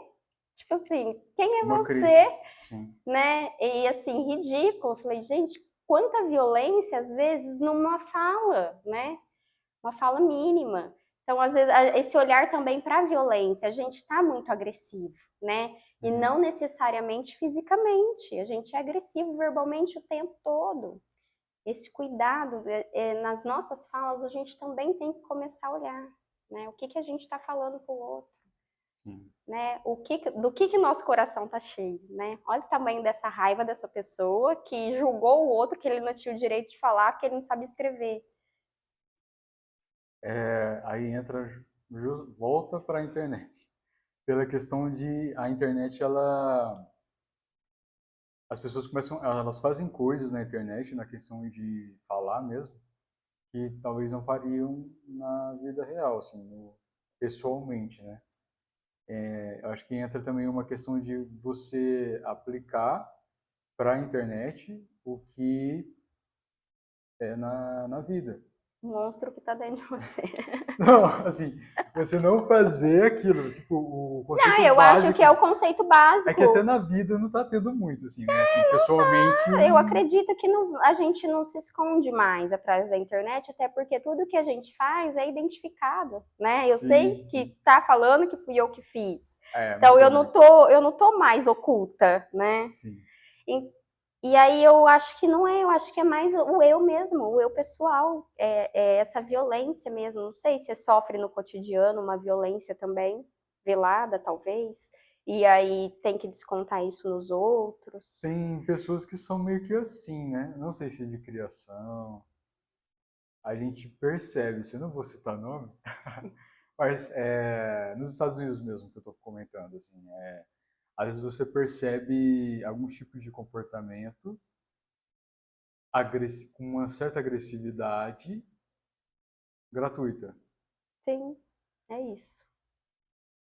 Tipo assim, quem é Uma você? crítica, sim. Né? E assim, ridículo. Eu falei, gente, quanta violência às vezes numa fala, né? Uma fala mínima. Então, às vezes, esse olhar também para a violência, a gente está muito agressivo, né? E não necessariamente fisicamente, a gente é agressivo verbalmente o tempo todo. Esse cuidado, nas nossas falas, a gente também tem que começar a olhar, né? O que a gente está falando para o outro, né? Do que nosso coração está cheio, né? Olha o tamanho dessa raiva dessa pessoa que julgou o outro que ele não tinha o direito de falar porque ele não sabe escrever. Aí volta para a internet. Pela questão de a internet, as pessoas elas fazem coisas na internet, na questão de falar mesmo, que talvez não fariam na vida real, assim, pessoalmente, né? Eu acho que entra também uma questão de você aplicar para a internet o que é na vida. O monstro que está dentro de você. Não, assim, você não fazer aquilo, tipo, o Não, conceito eu acho básico. que é o conceito É que até básico. na vida não tá tendo muito, assim, né? Assim, pessoalmente. Eu acredito que a gente não se esconde mais atrás da internet, até porque tudo que a gente faz é identificado, né? Eu sei Sim, que sim. tá falando que fui eu que fiz. Então Mudou muito. eu não tô mais oculta, né? Sim. E aí eu acho que não é, eu acho que é mais o eu mesmo, o eu pessoal, é essa violência mesmo. Não sei se sofre no cotidiano uma violência também, velada talvez, e aí tem que descontar isso nos outros. Tem pessoas que são meio que assim, né? Não sei se é de criação. A gente percebe, se eu não vou citar nome, mas nos Estados Unidos mesmo que eu tô comentando, assim, às vezes você percebe alguns tipos de comportamento com uma certa agressividade gratuita. Sim, é isso.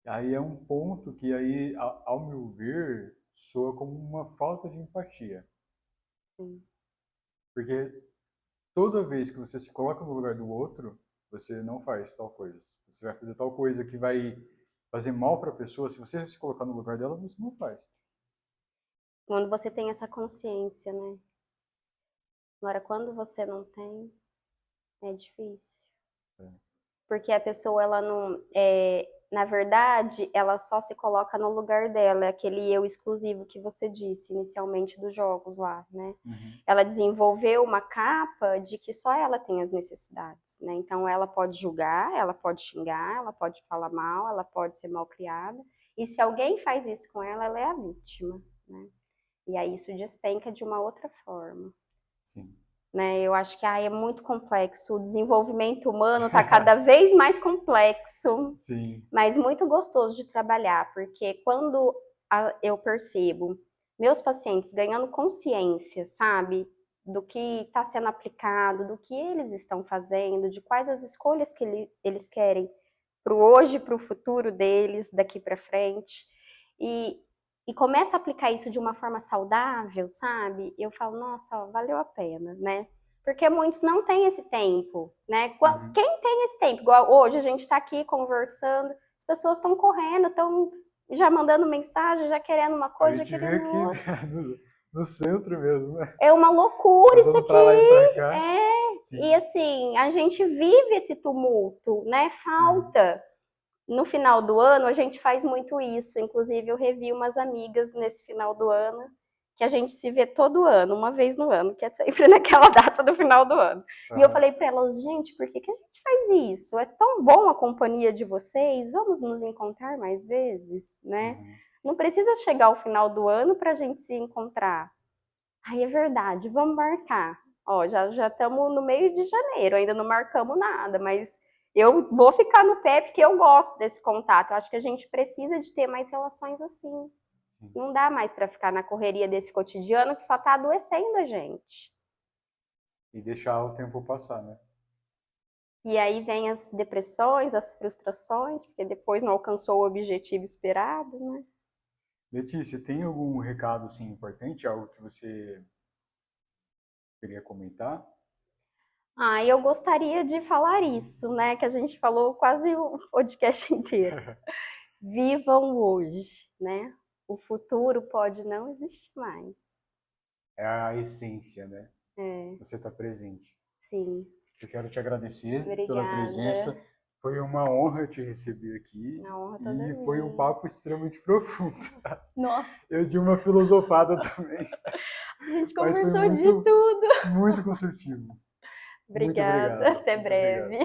Aí é um ponto que aí, ao meu ver, soa como uma falta de empatia. Sim. Porque toda vez que você se coloca no lugar do outro, você não faz tal coisa. Você vai fazer tal coisa que vai fazer mal para a pessoa, se você se colocar no lugar dela, você não faz. Quando você tem essa consciência, né? Agora, quando você não tem, é difícil. Porque a pessoa, ela não. Na verdade, ela só se coloca no lugar dela, é aquele eu exclusivo que você disse inicialmente dos jogos lá, né? Ela desenvolveu uma capa de que só ela tem as necessidades, né? Então, ela pode julgar, ela pode xingar, ela pode falar mal, ela pode ser mal criada. E se alguém faz isso com ela, ela é a vítima, né? E aí isso despenca de uma outra forma. Sim. Né? Eu acho que é muito complexo. O desenvolvimento humano está cada vez mais complexo, Sim. mas muito gostoso de trabalhar, porque quando eu percebo meus pacientes ganhando consciência, sabe, do que está sendo aplicado, do que eles estão fazendo, de quais as escolhas que eles querem para o hoje, para o futuro deles, daqui para frente, e começa a aplicar isso de uma forma saudável, sabe? Eu falo, nossa, ó, valeu a pena, né? Porque muitos não têm esse tempo, né? Quem tem esse tempo? Igual hoje a gente está aqui conversando, as pessoas estão correndo, estão já mandando mensagem, já querendo uma coisa, já querendo outra. No centro mesmo, né? É uma loucura isso aqui. Pra lá e pra cá. E assim, a gente vive esse tumulto, né? Falta. No final do ano, a gente faz muito isso. Inclusive, eu revi umas amigas nesse final do ano, que a gente se vê todo ano, uma vez no ano, que é sempre naquela data do final do ano. E eu falei para elas, gente, por que a gente faz isso? É tão bom a companhia de vocês, vamos nos encontrar mais vezes, né? Não precisa chegar ao final do ano para a gente se encontrar. Ai, é verdade, vamos marcar. Ó, já estamos no meio de janeiro, ainda não marcamos nada, mas eu vou ficar no pé porque eu gosto desse contato. Eu acho que a gente precisa de ter mais relações assim. Sim. Não dá mais para ficar na correria desse cotidiano que só está adoecendo a gente. E deixar o tempo passar, né? E aí vem as depressões, as frustrações, porque depois não alcançou o objetivo esperado, né? Letícia, tem algum recado assim importante, algo que você queria comentar? Eu gostaria de falar isso, né? Que a gente falou quase o podcast inteiro. Vivam hoje, né? O futuro pode não existir mais. É a essência, né? É. Você está presente. Sim. Eu quero te agradecer Obrigada pela presença. Foi uma honra te receber aqui. A honra toda e minha. Foi um papo extremamente profundo. Nossa. Eu de uma filosofada também. A gente conversou de tudo. Muito construtivo. Obrigada. Muito obrigado. Até breve.